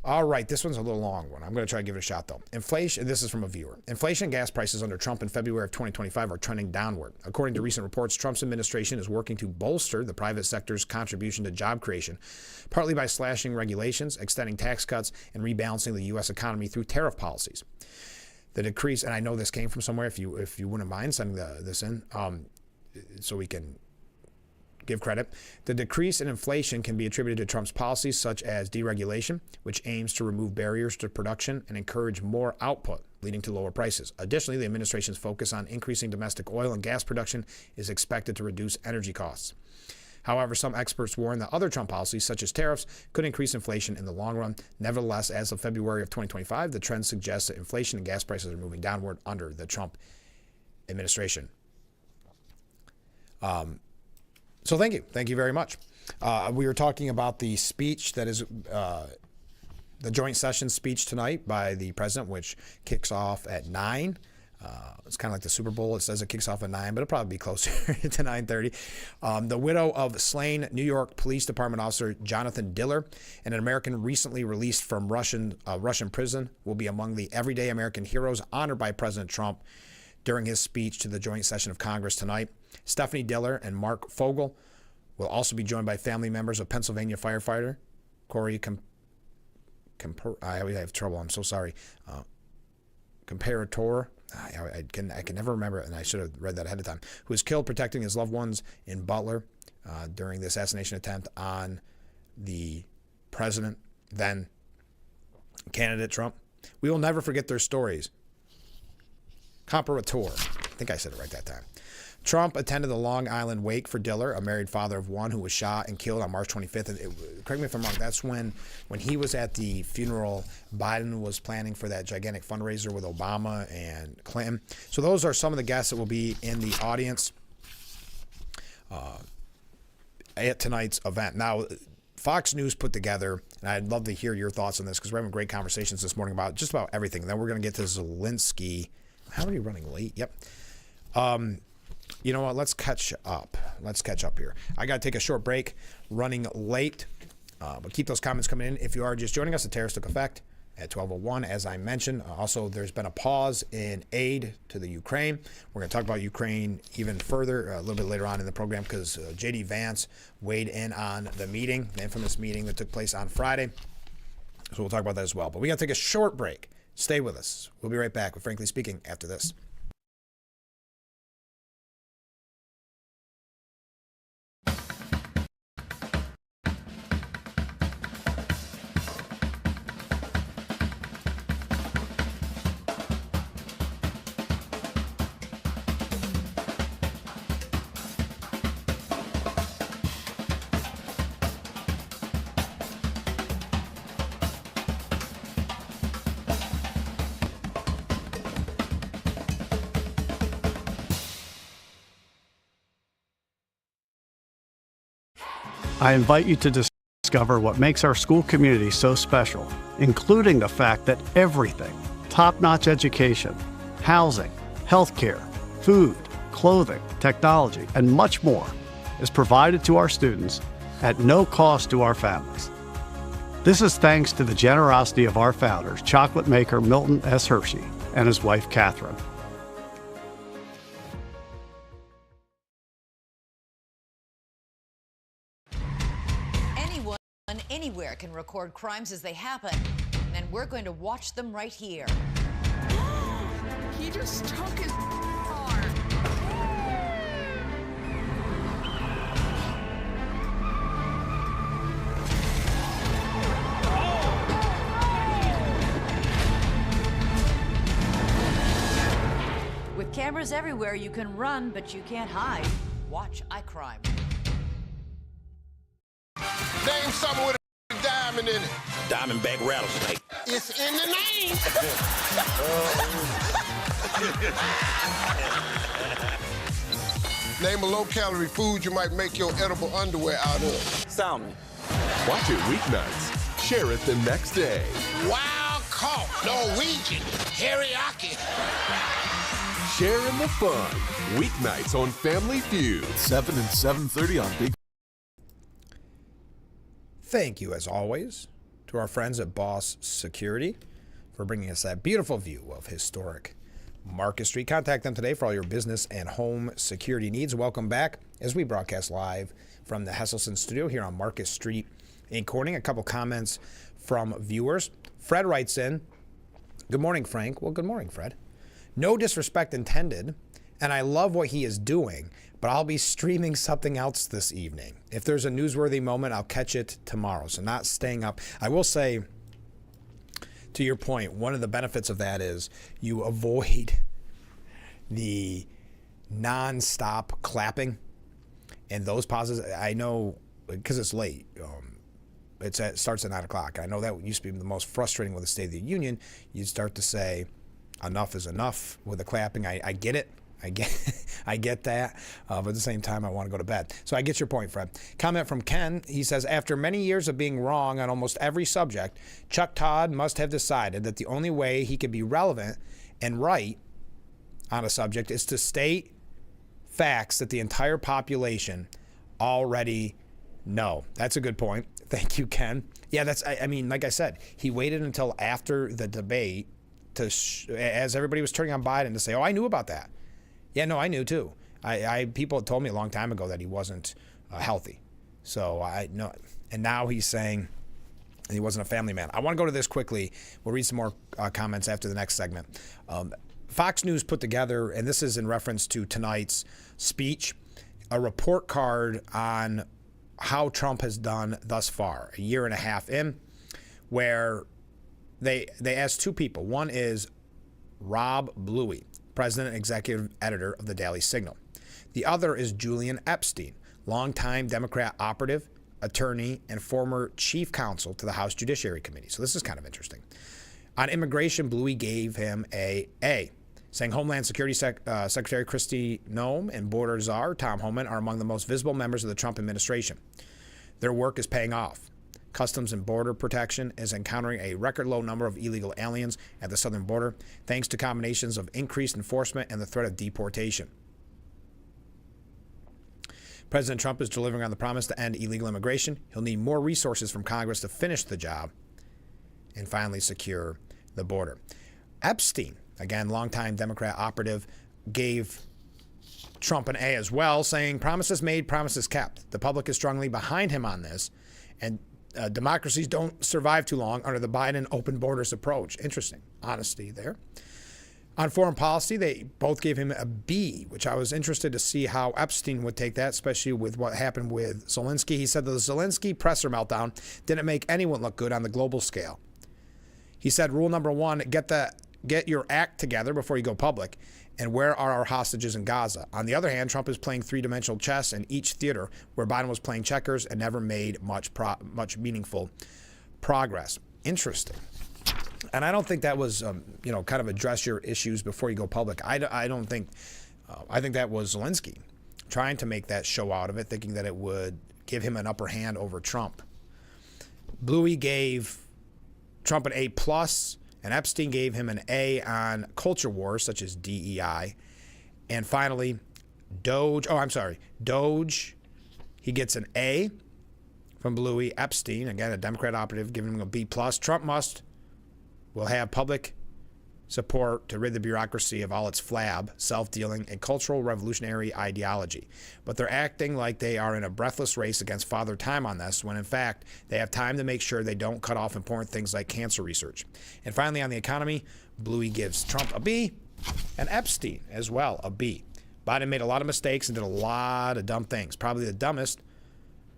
All right, this one's a little long one. I'm going to try to give it a shot, though. Inflation, this is from a viewer. Inflation and gas prices under Trump in February of 2025 are trending downward. According to recent reports, Trump's administration is working to bolster the private sector's contribution to job creation, partly by slashing regulations, extending tax cuts, and rebalancing the U.S. economy through tariff policies. The decrease, and I know this came from somewhere, if you wouldn't mind sending this in, so we can give credit. The decrease in inflation can be attributed to Trump's policies such as deregulation, which aims to remove barriers to production and encourage more output, leading to lower prices. Additionally, the administration's focus on increasing domestic oil and gas production is expected to reduce energy costs. However, some experts warn that other Trump policies, such as tariffs, could increase inflation in the long run. Nevertheless, as of February of 2025, the trend suggests that inflation and gas prices are moving downward under the Trump administration. So thank you. Thank you very much. We were talking about the speech that is the joint session speech tonight by the president, which kicks off at 9. It's kind of like the Super Bowl. It says it kicks off at 9, but it'll probably be closer to 9:30. The widow of slain New York Police Department officer Jonathan Diller, and an American recently released from Russian prison, will be among the everyday American heroes honored by President Trump during his speech to the joint session of Congress tonight. Stephanie Diller and Mark Fogel will also be joined by family members of Pennsylvania firefighter Corey I always have trouble. I'm so sorry. Comparator. I can never remember it, and I should have read that ahead of time. Who was killed protecting his loved ones in Butler during the assassination attempt on the president, then candidate Trump. We will never forget their stories. Comparator. I think I said it right that time. Trump attended the Long Island wake for Diller, a married father of one who was shot and killed on March 25th. And correct me if I'm wrong, that's when he was at the funeral, Biden was planning for that gigantic fundraiser with Obama and Clinton. So those are some of the guests that will be in the audience at tonight's event. Now, Fox News put together, and I'd love to hear your thoughts on this because we're having great conversations this morning about just about everything. And then we're going to get to Zelensky. How are you running late? Yep. You know what? Let's catch up. Let's catch up here. I got to take a short break, running late, but keep those comments coming in. If you are just joining us, the tariffs took effect at 12:01, as I mentioned. Also, there's been a pause in aid to the Ukraine. We're going to talk about Ukraine even further a little bit later on in the program because J.D. Vance weighed in on the meeting, the infamous meeting that took place on Friday. So we'll talk about that as well. But we got to take a short break. Stay with us. We'll be right back with Frankly Speaking after this. I invite you to discover what makes our school community so special, including the fact that everything, top-notch education, housing, healthcare, food, clothing, technology, and much more, is provided to our students at no cost to our families. This is thanks to the generosity of our founders, chocolate maker Milton S. Hershey and his wife, Catherine. Anywhere can record crimes as they happen, and we're going to watch them right here. He just took his car. With cameras everywhere, you can run, but you can't hide. Watch iCrime. Name something with a diamond in it. Diamondback rattlesnake. It's in the name. Name a low-calorie food you might make your edible underwear out of. Salmon. Watch it weeknights. Share it the next day. Wild caught Norwegian teriyaki. Share in the fun. Weeknights on Family Feud. 7 and 7:30 on Big. Thank you, as always, to our friends at Boss Security for bringing us that beautiful view of historic Market Street. Contact them today for all your business and home security needs. Welcome back as we broadcast live from the Hesselson studio here on Market Street in Corning. A couple comments from viewers. Fred writes in, "Good morning, Frank." Well, good morning, Fred. "No disrespect intended, and I love what he is doing, but I'll be streaming something else this evening. If there's a newsworthy moment, I'll catch it tomorrow." So not staying up. I will say, to your point, one of the benefits of that is you avoid the non-stop clapping and those pauses. I know, because it's late, it starts at 9 o'clock. I know that used to be the most frustrating with the State of the Union. You'd start to say, enough is enough with the clapping. I get it. I get that, but at the same time, I want to go to bed. So I get your point, Fred. Comment from Ken. He says, "After many years of being wrong on almost every subject, Chuck Todd must have decided that the only way he could be relevant and right on a subject is to state facts that the entire population already know." That's a good point. Thank you, Ken. Yeah, I mean, like I said, he waited until after the debate as everybody was turning on Biden to say, "Oh, I knew about that." Yeah, no, I knew too. People had told me a long time ago that he wasn't healthy. So I know, and now he's saying he wasn't a family man. I want to go to this quickly. We'll read some more comments after the next segment. Fox News put together, and this is in reference to tonight's speech, a report card on how Trump has done thus far, a year and a half in, where they asked two people. One is Rob Bluey, president and executive editor of the Daily Signal. The other is Julian Epstein, longtime Democrat operative, attorney, and former chief counsel to the House Judiciary Committee. So this is kind of interesting. On immigration, Bluey gave him a A, saying Homeland Security Secretary Kristi Noem and Border Czar Tom Homan are among the most visible members of the Trump administration. Their work is paying off. Customs and Border Protection is encountering a record low number of illegal aliens at the southern border, thanks to combinations of increased enforcement and the threat of deportation. President Trump is delivering on the promise to end illegal immigration. He'll need more resources from Congress to finish the job and finally secure the border. Epstein, again, longtime Democrat operative, gave Trump an A as well, saying promises made, promises kept. The public is strongly behind him on this, and democracies don't survive too long under the Biden open borders approach. Interesting. Honesty there. On foreign policy, they both gave him a B, which I was interested to see how Epstein would take that, especially with what happened with Zelensky. He said the Zelensky presser meltdown didn't make anyone look good on the global scale. He said, rule number one, get your act together before you go public. And where are our hostages in Gaza? On the other hand, Trump is playing three-dimensional chess in each theater, where Biden was playing checkers and never made much meaningful progress. Interesting. And I don't think that was, kind of address your issues before you go public. I think that was Zelensky trying to make that show out of it, thinking that it would give him an upper hand over Trump. Bluey gave Trump an A+, and Epstein gave him an A on culture wars such as DEI. And finally, Doge, he gets an A from Bluey. Epstein, again, a Democrat operative, giving him a B+. Trump will have public support to rid the bureaucracy of all its flab, self-dealing, and cultural revolutionary ideology. But they're acting like they are in a breathless race against Father Time on this, when in fact, they have time to make sure they don't cut off important things like cancer research. And finally, on the economy, Bluey gives Trump a B, and Epstein as well, a B. Biden made a lot of mistakes and did a lot of dumb things. Probably the dumbest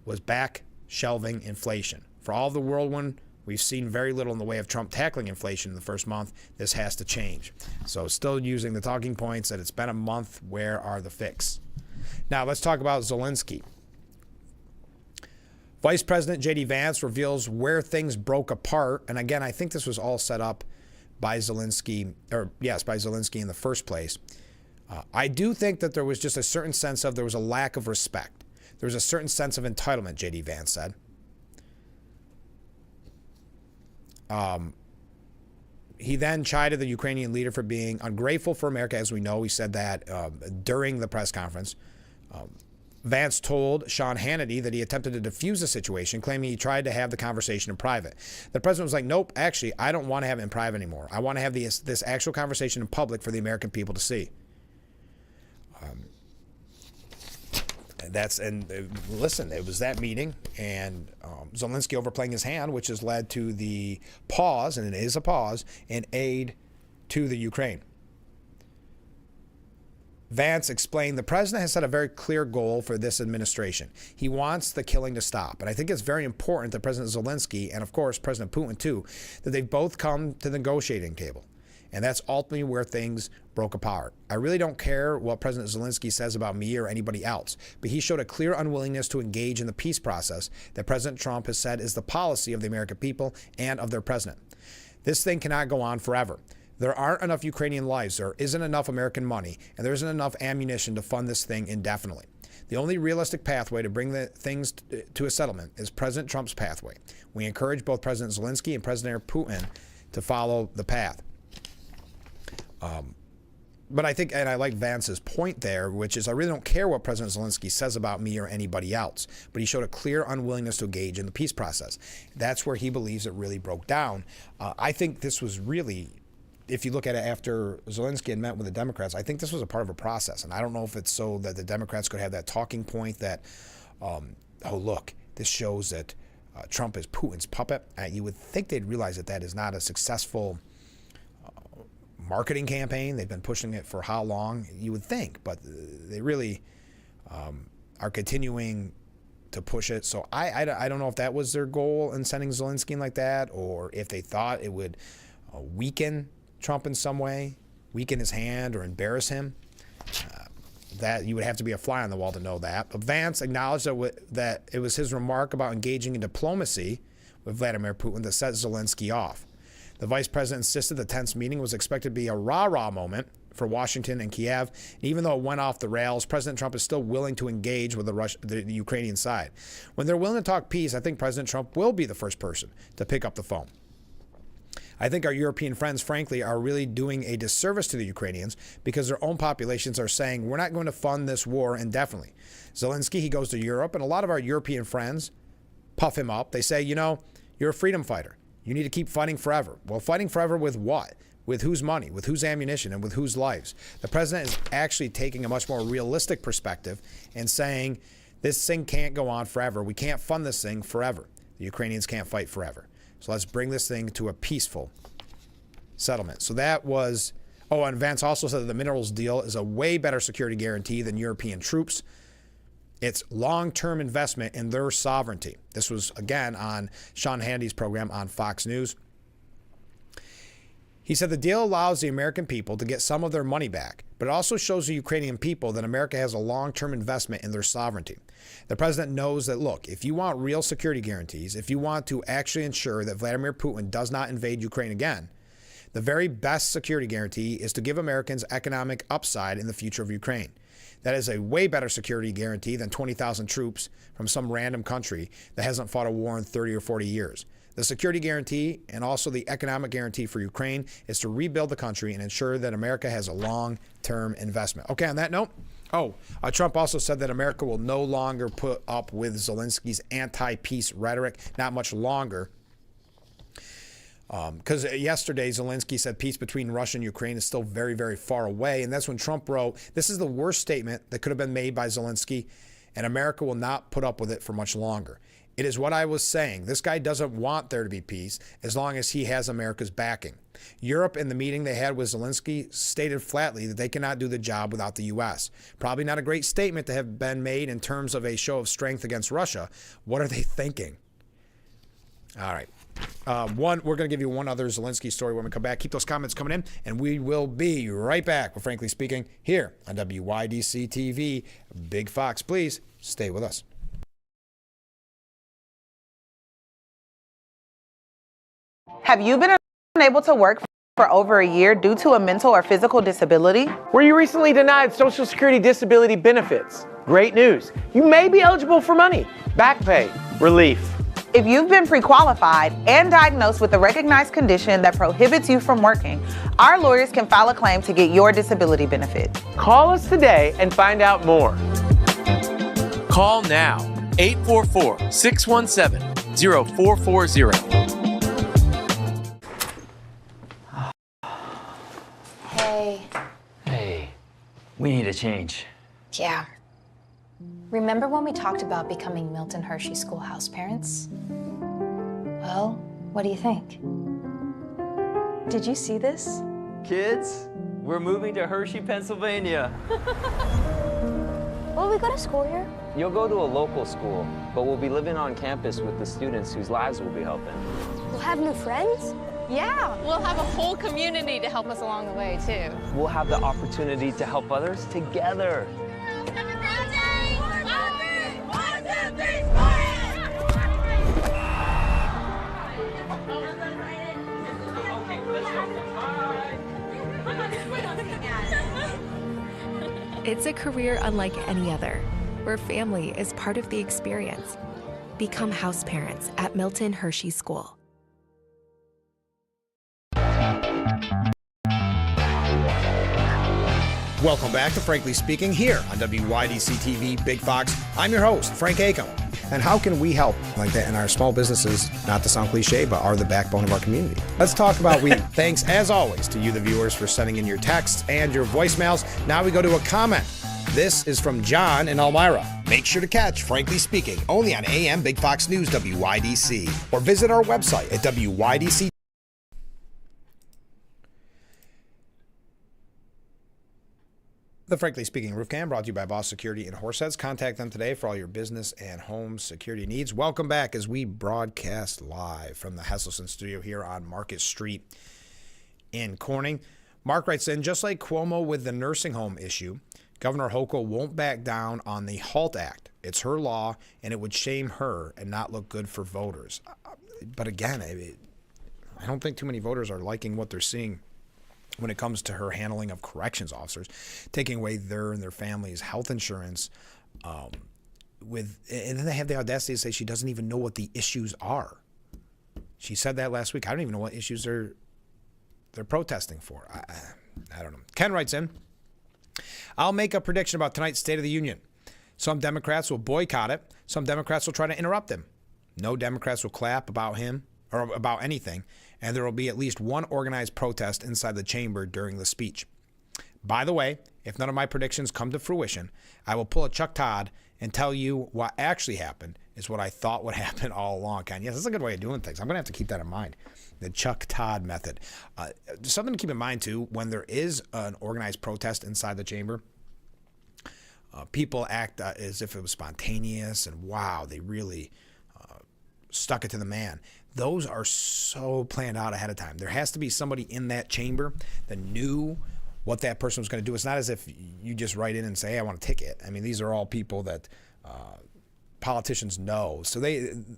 was back shelving inflation. For all of the whirlwind, we've seen very little in the way of Trump tackling inflation in the first month. This has to change. So still using the talking points that it's been a month. Where are the fix? Now let's talk about Zelensky. Vice President J.D. Vance reveals where things broke apart. And again, I think this was all set up by Zelensky, in the first place. I do think that there was just a certain sense of, there was a lack of respect. There was a certain sense of entitlement, J.D. Vance said. He then chided the Ukrainian leader for being ungrateful for America. As we know, he said that during the press conference. Vance told Sean Hannity that he attempted to defuse the situation, claiming he tried to have the conversation in private. The president was like, nope, actually, I don't want to have it in private anymore. I want to have this actual conversation in public for the American people to see. Listen, it was that meeting, and Zelensky overplaying his hand, which has led to the pause, and it is a pause, in aid to the Ukraine. Vance explained the president has set a very clear goal for this administration. He wants the killing to stop. And I think it's very important that President Zelensky and, of course, President Putin, too, that they've both come to the negotiating table. And that's ultimately where things broke apart. I really don't care what President Zelensky says about me or anybody else, but he showed a clear unwillingness to engage in the peace process that President Trump has said is the policy of the American people and of their president. This thing cannot go on forever. There aren't enough Ukrainian lives, there isn't enough American money, and there isn't enough ammunition to fund this thing indefinitely. The only realistic pathway to bring the things to a settlement is President Trump's pathway. We encourage both President Zelensky and President Putin to follow the path. But I think, and I like Vance's point there, which is I really don't care what President Zelensky says about me or anybody else, but he showed a clear unwillingness to engage in the peace process. That's where he believes it really broke down. I think this was really, if you look at it after Zelensky had met with the Democrats, I think this was a part of a process. And I don't know if it's so that the Democrats could have that talking point that, oh, look, this shows that Trump is Putin's puppet. You would think they'd realize that that is not a successful marketing campaign. They've been pushing it for how long, you would think, but they really are continuing to push it. So I don't know if that was their goal in sending Zelensky in like that, or if they thought it would weaken Trump in some way, weaken his hand or embarrass him. That you would have to be a fly on the wall to know that. But Vance acknowledged that it was his remark about engaging in diplomacy with Vladimir Putin that set Zelensky off. The vice president insisted the tense meeting was expected to be a rah-rah moment for Washington and Kiev. And even though it went off the rails, President Trump is still willing to engage with the Ukrainian side. When they're willing to talk peace, I think President Trump will be the first person to pick up the phone. I think our European friends, frankly, are really doing a disservice to the Ukrainians because their own populations are saying, we're not going to fund this war indefinitely. Zelensky, he goes to Europe, and a lot of our European friends puff him up. They say, you know, you're a freedom fighter. You need to keep fighting forever. Well, fighting forever with what? With whose money, with whose ammunition, and with whose lives? The president is actually taking a much more realistic perspective and saying, this thing can't go on forever. We can't fund this thing forever. The Ukrainians can't fight forever. So let's bring this thing to a peaceful settlement. So that was, oh, and Vance also said that the minerals deal is a way better security guarantee than European troops. It's long-term investment in their sovereignty. This was, again, on Sean Hannity's program on Fox News. He said the deal allows the American people to get some of their money back, but it also shows the Ukrainian people that America has a long-term investment in their sovereignty. The president knows that, look, if you want real security guarantees, if you want to actually ensure that Vladimir Putin does not invade Ukraine again, the very best security guarantee is to give Americans economic upside in the future of Ukraine. That is a way better security guarantee than 20,000 troops from some random country that hasn't fought a war in 30 or 40 years. The security guarantee and also the economic guarantee for Ukraine is to rebuild the country and ensure that America has a long-term investment. Okay, on that note, Trump also said that America will no longer put up with Zelensky's anti-peace rhetoric, not much longer. Because yesterday, Zelensky said peace between Russia and Ukraine is still very, very far away. And that's when Trump wrote, this is the worst statement that could have been made by Zelensky, and America will not put up with it for much longer. It is what I was saying. This guy doesn't want there to be peace as long as he has America's backing. Europe, in the meeting they had with Zelensky, stated flatly that they cannot do the job without the U.S. Probably not a great statement to have been made in terms of a show of strength against Russia. What are they thinking? All right. We're going to give you one other Zelensky story when we come back. Keep those comments coming in, and we will be right back with Frankly Speaking here on WYDC TV. Big Fox, please stay with us. Have you been unable to work for over a year due to a mental or physical disability? Were you recently denied Social Security disability benefits? Great news. You may be eligible for money, back pay, relief. If you've been pre-qualified and diagnosed with a recognized condition that prohibits you from working, our lawyers can file a claim to get your disability benefit. Call us today and find out more. Call now, 844-617-0440. Hey. Hey, we need a change. Yeah. Remember when we talked about becoming Milton Hershey Schoolhouse parents? Well, what do you think? Did you see this? Kids, we're moving to Hershey, Pennsylvania. Will we go to school here? You'll go to a local school, but we'll be living on campus with the students whose lives we'll be helping. We'll have new friends? Yeah, we'll have a whole community to help us along the way, too. We'll have the opportunity to help others together. It's a career unlike any other, where family is part of the experience. Become house parents at Milton Hershey School. Welcome back to Frankly Speaking here on WYDC TV Big Fox. I'm your host, Frank Acom. And how can we help like that in our small businesses, not to sound cliche, but are the backbone of our community? Let's talk about thanks, as always, to you, the viewers, for sending in your texts and your voicemails. Now we go to a comment. This is from John in Elmira. Make sure to catch Frankly Speaking only on AM Big Fox News WYDC or visit our website at WYDC. The Frankly Speaking Roof Cam brought to you by Boss Security in Horseheads. Contact them today for all your business and home security needs. Welcome back as we broadcast live from the Hesselson studio here on Market Street in Corning. Mark writes in, just like Cuomo with the nursing home issue, Governor Hochul won't back down on the HALT Act. It's her law, and it would shame her and not look good for voters. But again, I don't think too many voters are liking what they're seeing when it comes to her handling of corrections officers, taking away their and their family's health insurance, and then they have the audacity to say she doesn't even know what the issues are. She said that last week. I don't even know what issues they're protesting for. I don't know. Ken writes in, I'll make a prediction about tonight's State of the Union. Some Democrats will boycott it. Some Democrats will try to interrupt him. No Democrats will clap about him or about anything, and there will be at least one organized protest inside the chamber during the speech. By the way, if none of my predictions come to fruition, I will pull a Chuck Todd and tell you what actually happened is what I thought would happen all along. Ken, yes, that's a good way of doing things. I'm going to have to keep that in mind. The Chuck Todd method. Something to keep in mind, too, when there is an organized protest inside the chamber, people act as if it was spontaneous and, wow, they really stuck it to the man. Those are so planned out ahead of time. There has to be somebody in that chamber that knew what that person was going to do. It's not as if you just write in and say, hey, I want a ticket. I mean, these are all people that politicians know. So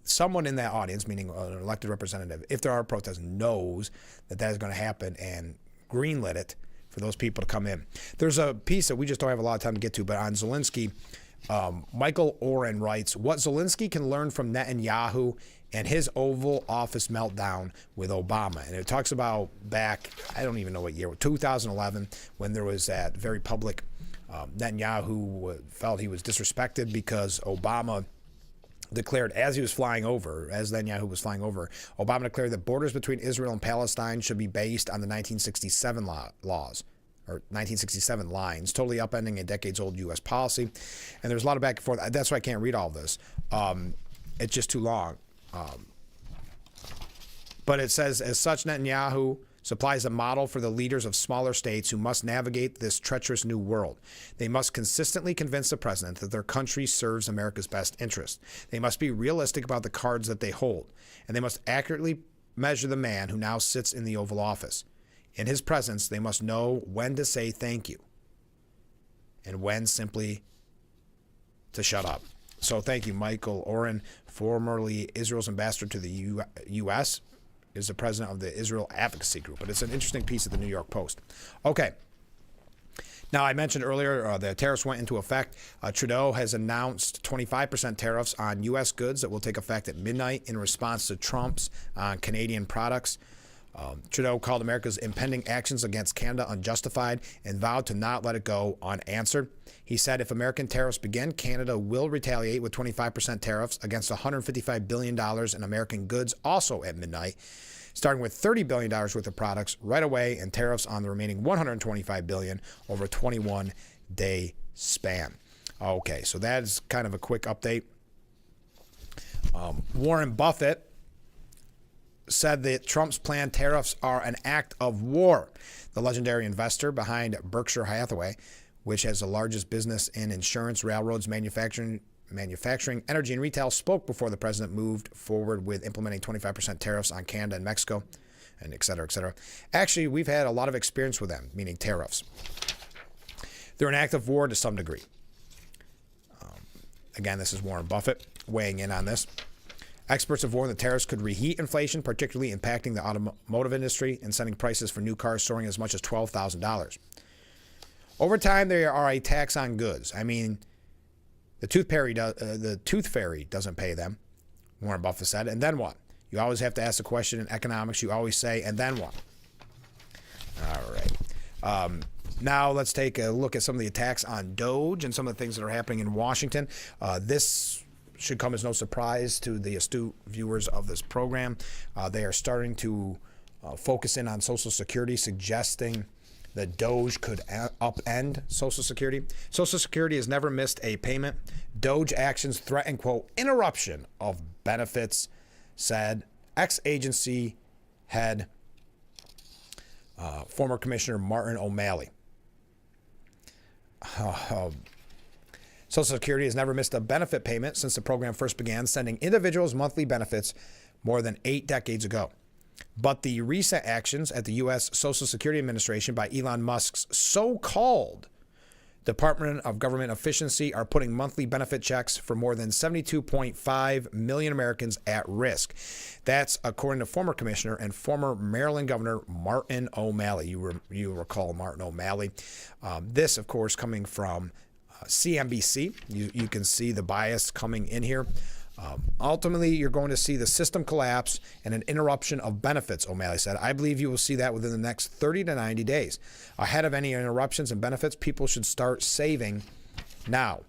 someone in that audience, meaning an elected representative, if there are protests, knows that is going to happen and greenlit it for those people to come in. There's a piece that we just don't have a lot of time to get to, but on Zelensky, Michael Oren writes, what Zelensky can learn from Netanyahu and his Oval Office meltdown with Obama. And it talks about back, I don't even know what year, 2011, when there was that very public, Netanyahu felt he was disrespected because Obama declared, as Netanyahu was flying over, Obama declared that borders between Israel and Palestine should be based on the 1967 laws. Or 1967 lines, totally upending a decades-old U.S. policy. And there's a lot of back and forth. That's why I can't read all of this. It's just too long. But it says, as such, Netanyahu supplies a model for the leaders of smaller states who must navigate this treacherous new world. They must consistently convince the president that their country serves America's best interest. They must be realistic about the cards that they hold. And they must accurately measure the man who now sits in the Oval Office. In his presence, they must know when to say thank you and when simply to shut up. So thank you, Michael Oren, formerly Israel's ambassador to the U.S., is the president of the Israel Advocacy Group. But it's an interesting piece of the New York Post. Okay. Now, I mentioned earlier the tariffs went into effect. Trudeau has announced 25% tariffs on U.S. goods that will take effect at midnight in response to Trump's on Canadian products. Trudeau called America's impending actions against Canada unjustified and vowed to not let it go unanswered. He said if American tariffs begin, Canada will retaliate with 25% tariffs against $155 billion in American goods also at midnight, starting with $30 billion worth of products right away and tariffs on the remaining $125 billion over a 21-day span. Okay, so that is kind of a quick update. Warren Buffett said that Trump's planned tariffs are an act of war. The legendary investor behind Berkshire Hathaway, which has the largest business in insurance, railroads, manufacturing, energy, and retail, spoke before the president moved forward with implementing 25% tariffs on Canada and Mexico, and et cetera, et cetera. Actually, we've had a lot of experience with them, meaning tariffs. They're an act of war to some degree. Again, this is Warren Buffett weighing in on this. Experts have warned that tariffs could reheat inflation, particularly impacting the automotive industry and sending prices for new cars soaring as much as $12,000. Over time, there are a tax on goods. I mean, the tooth fairy doesn't pay them, Warren Buffett said. And then what? You always have to ask the question in economics. You always say, and then what? All right. Now let's take a look at some of the attacks on Doge and some of the things that are happening in Washington. This should come as no surprise to the astute viewers of this program. They are starting to focus in on Social Security, suggesting that Doge could upend Social Security. Social Security has never missed a payment. Doge actions threaten, quote, interruption of benefits, said ex-agency head, former Commissioner Martin O'Malley. Social Security has never missed a benefit payment since the program first began sending individuals monthly benefits more than 8 decades ago. But the recent actions at the U.S. Social Security Administration by Elon Musk's so-called Department of Government Efficiency are putting monthly benefit checks for more than 72.5 million Americans at risk. That's according to former Commissioner and former Maryland Governor Martin O'Malley. You recall Martin O'Malley. This, of course, coming from CNBC. You can see the bias coming in here. Ultimately, you're going to see the system collapse and an interruption of benefits, O'Malley said. I believe you will see that within the next 30 to 90 days. Ahead of any interruptions in benefits, people should start saving now.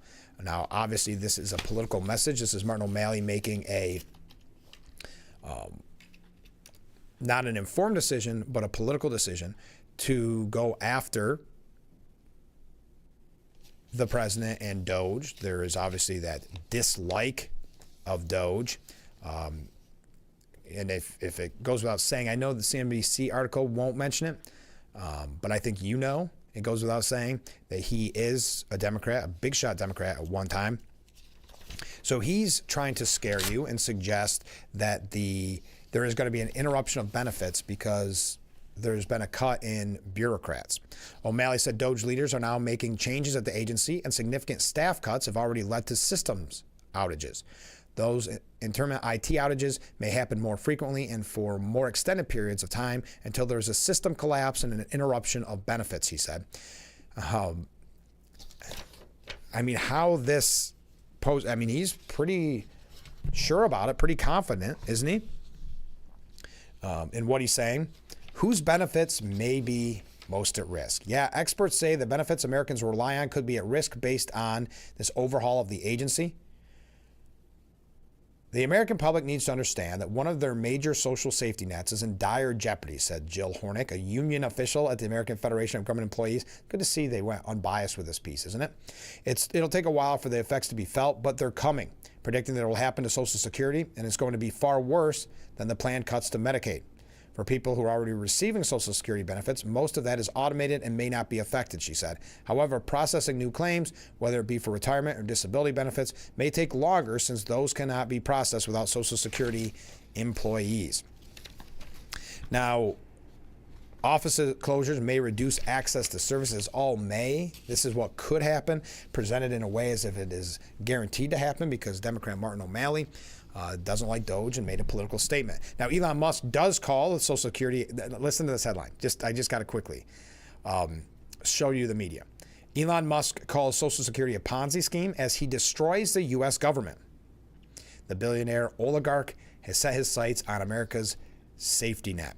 Now, obviously, this is a political message. This is Martin O'Malley making a not an informed decision, but a political decision to go after the president and Doge. There is obviously that dislike of Doge. And if it goes without saying, I know the CNBC article won't mention it, but I think it goes without saying that he is a Democrat, a big shot Democrat at one time. So he's trying to scare you and suggest that there is going to be an interruption of benefits because there's been a cut in bureaucrats. O'Malley said Doge leaders are now making changes at the agency, and significant staff cuts have already led to systems outages. Those intermittent IT outages may happen more frequently and for more extended periods of time until there's a system collapse and an interruption of benefits, he said. He's pretty sure about it, pretty confident, isn't he? In what he's saying. Whose benefits may be most at risk? Yeah, experts say the benefits Americans rely on could be at risk based on this overhaul of the agency. The American public needs to understand that one of their major social safety nets is in dire jeopardy, said Jill Hornick, a union official at the American Federation of Government Employees. Good to see they went unbiased with this piece, isn't it? It'll take a while for the effects to be felt, but they're coming, predicting that it will happen to Social Security, and it's going to be far worse than the planned cuts to Medicaid. For people who are already receiving Social Security benefits, most of that is automated and may not be affected, she said. However, processing new claims, whether it be for retirement or disability benefits, may take longer since those cannot be processed without Social Security employees. Now, office closures may reduce access to services all May. This is what could happen, presented in a way as if it is guaranteed to happen because Democrat Martin O'Malley doesn't like Doge and made a political statement. Now, Elon Musk does call Social Security. Listen to this headline. I just got it quickly. show you the media. Elon Musk calls Social Security a Ponzi scheme as he destroys the U.S. government. The billionaire oligarch has set his sights on America's safety net.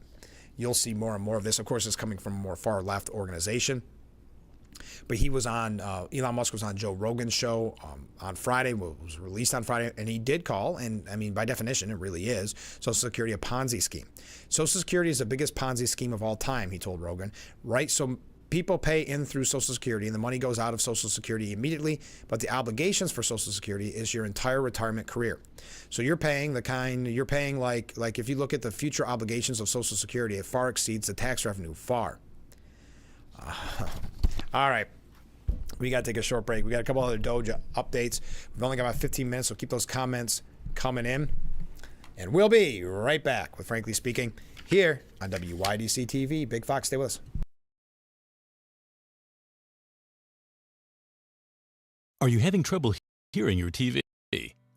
You'll see more and more of this. Of course, it's coming from a more far-left organization. But he was on, Elon Musk was on Joe Rogan's show on Friday, was released on Friday, and he did call, and I mean, by definition, it really is, Social Security a Ponzi scheme. Social Security is the biggest Ponzi scheme of all time, he told Rogan, right? So people pay in through Social Security, and the money goes out of Social Security immediately, but the obligations for Social Security is your entire retirement career. So you're paying like if you look at the future obligations of Social Security, it far exceeds the tax revenue, far. All right. We got to take a short break. We got a couple other Doge updates. We've only got about 15 minutes, so keep those comments coming in. And we'll be right back with Frankly Speaking here on WYDC TV. Big Fox, stay with us. Are you having trouble hearing your TV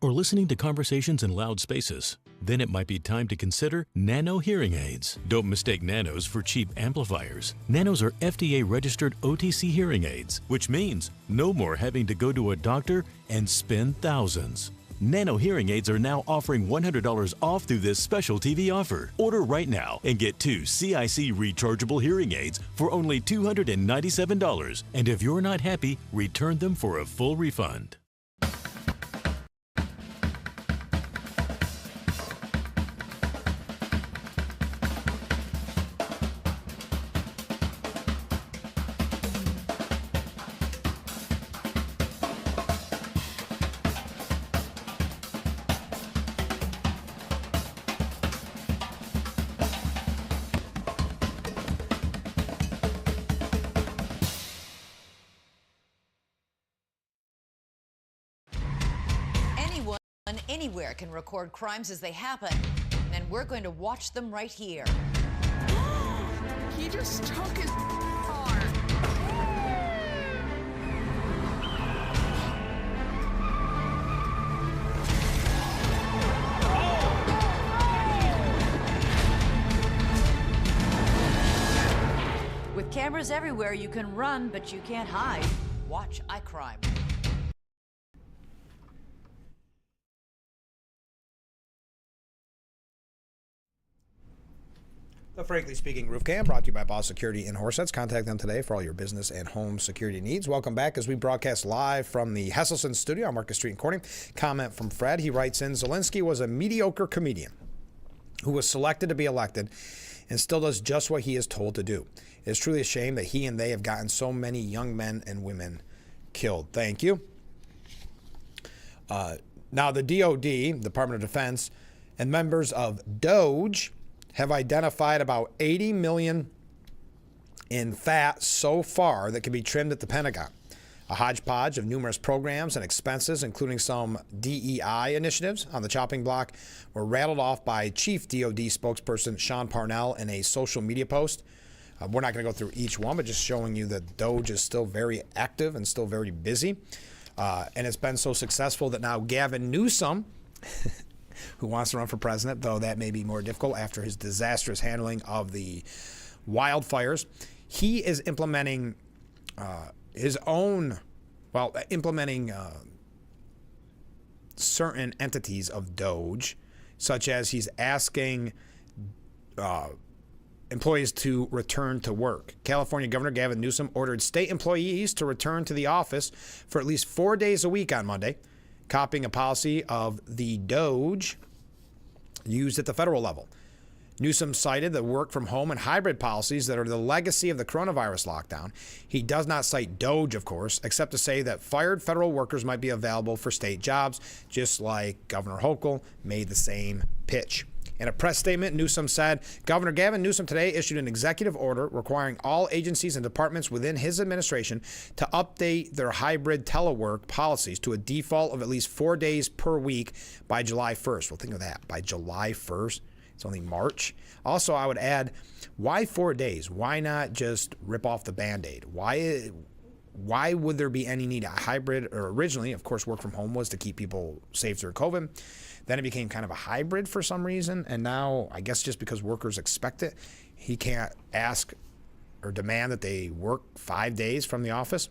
or listening to conversations in loud spaces? Then it might be time to consider Nano hearing aids. Don't mistake Nanos for cheap amplifiers. Nanos are FDA-registered OTC hearing aids, which means no more having to go to a doctor and spend thousands. Nano hearing aids are now offering $100 off through this special TV offer. Order right now and get 2 CIC rechargeable hearing aids for only $297. And if you're not happy, return them for a full refund. Anywhere can record crimes as they happen, and we're going to watch them right here. He just took his arm. With cameras everywhere, you can run, but you can't hide. Watch iCrime. The Frankly Speaking Roof Cam brought to you by Boss Security in Horseheads. Contact them today for all your business and home security needs. Welcome back as we broadcast live from the Hesselson studio on Market Street in Corning. Comment from Fred. He writes in, Zelensky was a mediocre comedian who was selected to be elected and still does just what he is told to do. It is truly a shame that he and they have gotten so many young men and women killed. Thank you. Now, the DOD, Department of Defense, and members of DOGE have identified about 80 million in fat so far that can be trimmed at the Pentagon. A hodgepodge of numerous programs and expenses, including some DEI initiatives on the chopping block, were rattled off by Chief DOD spokesperson Sean Parnell in a social media post. We're not going to go through each one, but just showing you that DOGE is still very active and still very busy. And it's been so successful that now Gavin Newsom, who wants to run for president, though that may be more difficult after his disastrous handling of the wildfires, he is implementing certain entities of DOGE, such as he's asking employees to return to work. California Governor Gavin Newsom ordered state employees to return to the office for at least 4 days a week on Monday, copying a policy of the DOGE used at the federal level. Newsom cited the work from home and hybrid policies that are the legacy of the coronavirus lockdown. He does not cite DOGE, of course, except to say that fired federal workers might be available for state jobs, just like Governor Hochul made the same pitch. In a press statement, Newsom said, Governor Gavin Newsom today issued an executive order requiring all agencies and departments within his administration to update their hybrid telework policies to a default of at least 4 days per week by July 1st. Well, think of that. By July 1st. It's only March. Also, I would add, why 4 days? Why not just rip off the Band-Aid? Why would there be any need? A hybrid, or originally, of course, work from home was to keep people safe through COVID. Then it became kind of a hybrid for some reason. And now, I guess just because workers expect it, he can't ask, or demand that they work 5 days from the office.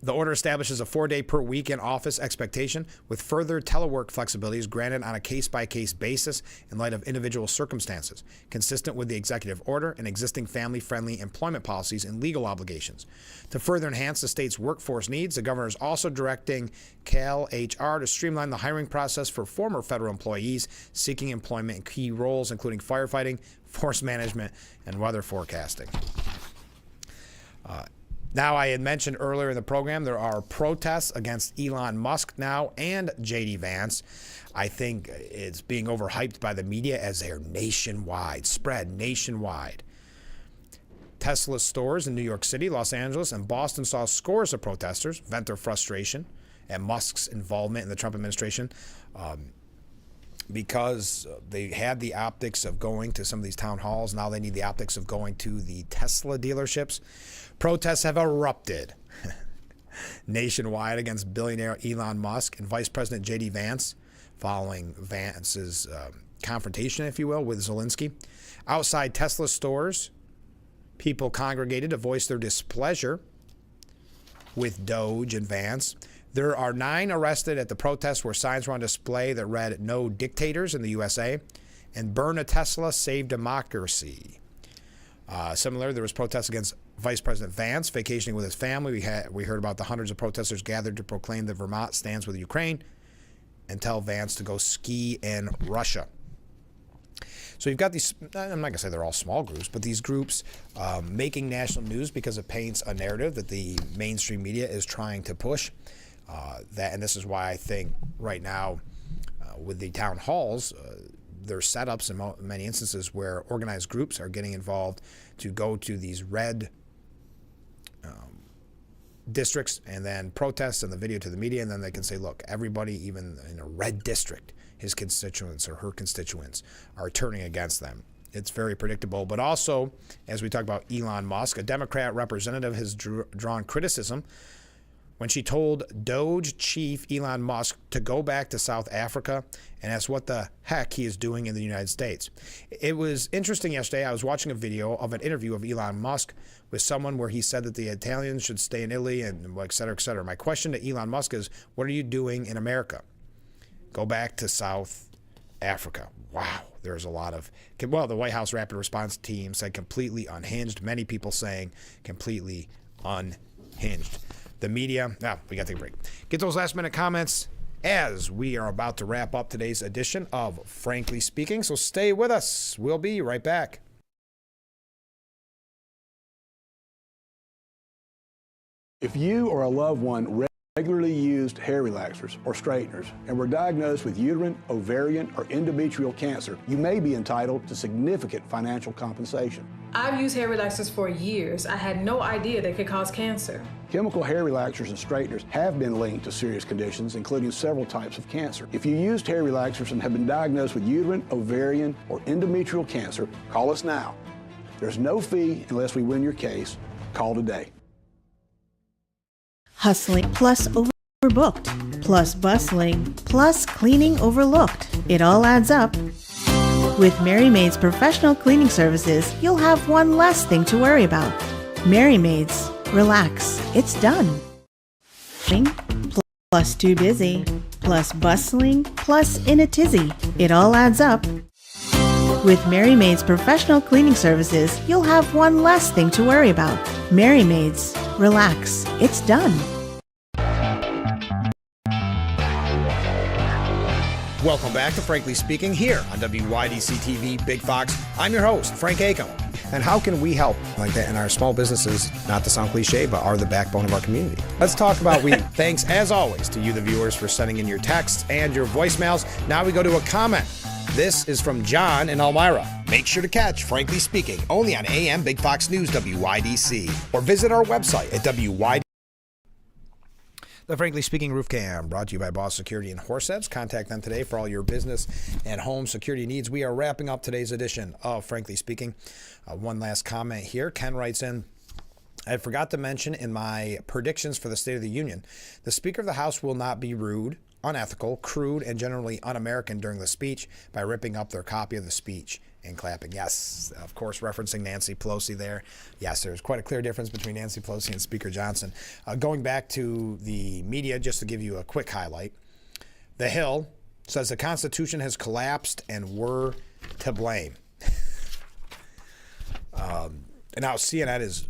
The order establishes a 4-day per week in office expectation with further telework flexibilities granted on a case-by-case basis in light of individual circumstances, consistent with the executive order and existing family-friendly employment policies and legal obligations. To further enhance the state's workforce needs, the governor is also directing Cal HR to streamline the hiring process for former federal employees seeking employment in key roles, including firefighting, force management, and weather forecasting. Now, I had mentioned earlier in the program, there are protests against Elon Musk now and J.D. Vance. I think it's being overhyped by the media as they're nationwide, spread nationwide. Tesla stores in New York City, Los Angeles, and Boston saw scores of protesters vent their frustration at Musk's involvement in the Trump administration because they had the optics of going to some of these town halls. Now they need the optics of going to the Tesla dealerships. Protests have erupted nationwide against billionaire Elon Musk and Vice President J.D. Vance following Vance's confrontation, if you will, with Zelensky. Outside Tesla stores, people congregated to voice their displeasure with Doge and Vance. There are 9 arrested at the protests where signs were on display that read, "No dictators in the USA," and "Burn a Tesla, save democracy." Similar, there was protests against Vice President Vance vacationing with his family. We heard about the hundreds of protesters gathered to proclaim that Vermont stands with Ukraine and tell Vance to go ski in Russia. So you've got these, I'm not going to say they're all small groups, but these groups making national news because it paints a narrative that the mainstream media is trying to push. And this is why I think right now with the town halls, there are setups in many instances where organized groups are getting involved to go to these red districts and then protest and the video to the media, and then they can say, look, everybody, even in a red district, his constituents or her constituents are turning against them. It's very predictable. But also, as we talk about Elon Musk, a Democrat representative has drawn criticism when she told Doge chief Elon Musk to go back to South Africa and ask what the heck he is doing in the United States. It was interesting yesterday. I was watching a video of an interview of Elon Musk with someone where he said that the Italians should stay in Italy and et cetera, et cetera. My question to Elon Musk is, what are you doing in America? Go back to South Africa. Wow, there's a lot of, well, the White House Rapid Response Team said completely unhinged. Many people saying completely unhinged. The media, we got to take a break. Get those last minute comments as we are about to wrap up today's edition of Frankly Speaking. So stay with us. We'll be right back. If you or a loved one regularly used hair relaxers or straighteners and were diagnosed with uterine, ovarian, or endometrial cancer, you may be entitled to significant financial compensation. I've used hair relaxers for years. I had no idea they could cause cancer. Chemical hair relaxers and straighteners have been linked to serious conditions, including several types of cancer. If you used hair relaxers and have been diagnosed with uterine, ovarian, or endometrial cancer, call us now. There's no fee unless we win your case. Call today. Hustling plus overbooked, plus bustling, plus cleaning overlooked. It all adds up. With Mary Maid's professional cleaning services, you'll have one less thing to worry about. Mary Maid's, relax, it's done. Plus too busy, plus bustling, plus in a tizzy. It all adds up. With Mary Maid's professional cleaning services, you'll have one less thing to worry about. Mary Maid's, relax, it's done. Welcome back to Frankly Speaking here on WYDC TV Big Fox. I'm your host, Frank Acom. And how can we help like that in our small businesses, not to sound cliche, but are the backbone of our community? Let's talk about thanks, as always, to you, the viewers, for sending in your texts and your voicemails. Now we go to a comment. This is from John in Elmira. Make sure to catch Frankly Speaking only on AM Big Fox News WYDC or visit our website at WYDC. The Frankly Speaking Roof Cam, brought to you by Boss Security in Horseheads. Contact them today for all your business and home security needs. We are wrapping up today's edition of Frankly Speaking. One last comment here. Ken writes in, I forgot to mention in my predictions for the State of the Union, the Speaker of the House will not be rude, unethical, crude, and generally un-American during the speech by ripping up their copy of the speech and clapping. Yes, of course, referencing Nancy Pelosi there. Yes, there's quite a clear difference between Nancy Pelosi and Speaker Johnson. Going back to the media, just to give you a quick highlight, The Hill says the Constitution has collapsed and we're to blame. And now CNN is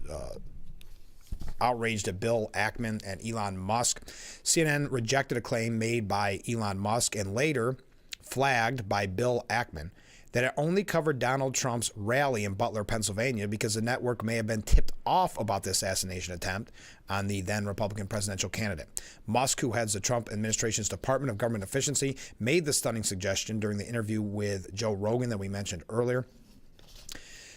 outraged at Bill Ackman and Elon Musk. CNN rejected a claim made by Elon Musk and later flagged by Bill Ackman that it only covered Donald Trump's rally in Butler, Pennsylvania, because the network may have been tipped off about the assassination attempt on the then Republican presidential candidate. Musk, who heads the Trump administration's Department of Government Efficiency, made the stunning suggestion during the interview with Joe Rogan that we mentioned earlier.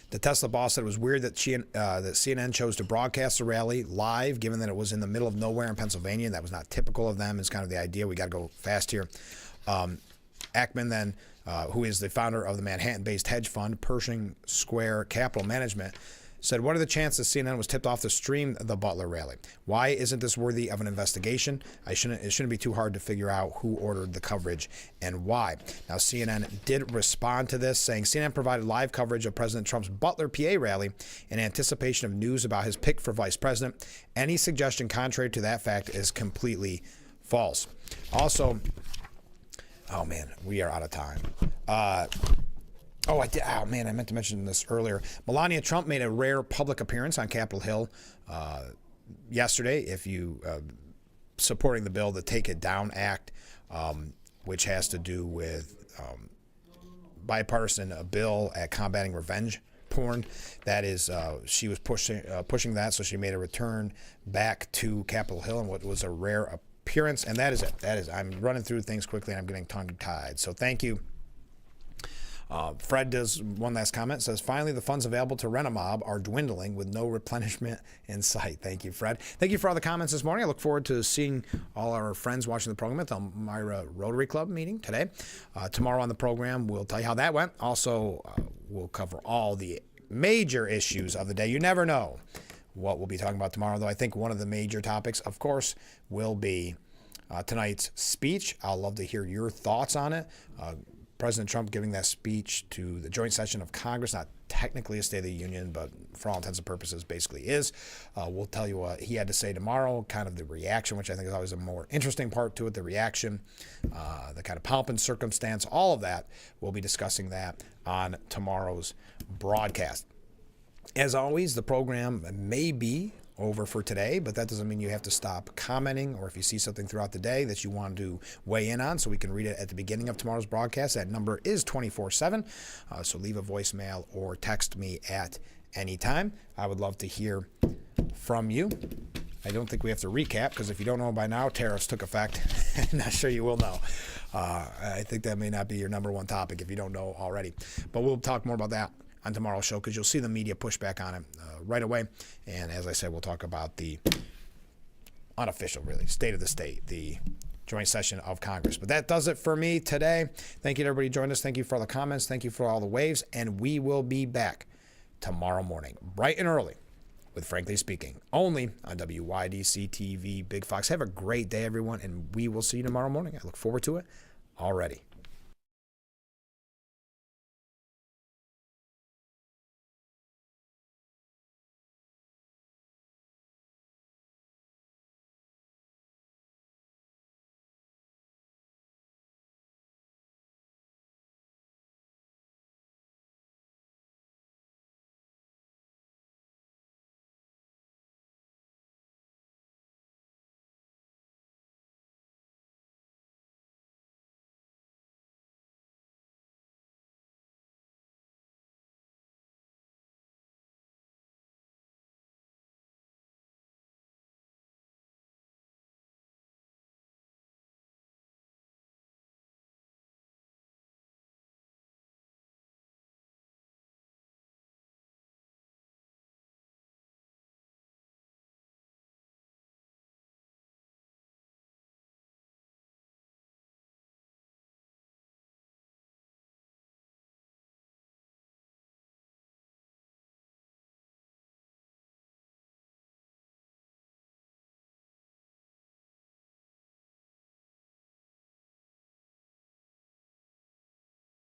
The Tesla boss said it was weird that CNN chose to broadcast the rally live, given that it was in the middle of nowhere in Pennsylvania. That was not typical of them. Is kind of the idea. We got to go fast here. Ackman then, who is the founder of the Manhattan-based hedge fund Pershing Square Capital Management, said, what are the chances CNN was tipped off to stream the Butler rally? Why isn't this worthy of an investigation? It shouldn't be too hard to figure out who ordered the coverage and why. Now, CNN did respond to this, saying CNN provided live coverage of President Trump's Butler, PA rally in anticipation of news about his pick for vice president. Any suggestion contrary to that fact is completely false. Also, oh man, we are out of time. I meant to mention this earlier. Melania Trump made a rare public appearance on Capitol Hill yesterday. If you supporting the bill, the Take It Down Act, which has to do with bipartisan bill at combating revenge porn. That is, she was pushing that, so she made a return back to Capitol Hill in what was a rare appearance, and that is it. I'm running through things quickly, and I'm getting tongue-tied. So thank you. Fred does one last comment, says, finally, the funds available to rent a mob are dwindling with no replenishment in sight. Thank you, Fred. Thank you for all the comments this morning. I look forward to seeing all our friends watching the program at the Elmira Rotary Club meeting today. Tomorrow on the program, we'll tell you how that went. Also, we'll cover all the major issues of the day. You never know what we'll be talking about tomorrow, though I think one of the major topics, of course, will be tonight's speech. I'll love to hear your thoughts on it. President Trump giving that speech to the joint session of Congress, not technically a State of the Union, but for all intents and purposes basically is. We'll tell you what he had to say tomorrow, kind of the reaction, which I think is always a more interesting part to it, the reaction, the kind of pomp and circumstance, all of that. We'll be discussing that on tomorrow's broadcast. As always, the program may be over for today, but that doesn't mean you have to stop commenting, or if you see something throughout the day that you want to weigh in on so we can read it at the beginning of tomorrow's broadcast. That number is 24/7, so leave a voicemail or text me at any time. I would love to hear from you. I don't think we have to recap, because if you don't know by now, tariffs took effect. I'm not sure you will know. I think that may not be your number one topic if you don't know already, but we'll talk more about that on tomorrow's show, because you'll see the media push back on it right away. And as I said, we'll talk about the unofficial, really, state of the state, the joint session of Congress. But that does it for me today. Thank you to everybody who joined us. Thank you for all the comments. Thank you for all the waves. And we will be back tomorrow morning, bright and early, with Frankly Speaking, only on WYDC TV Big Fox. Have a great day, everyone, and we will see you tomorrow morning. I look forward to it already.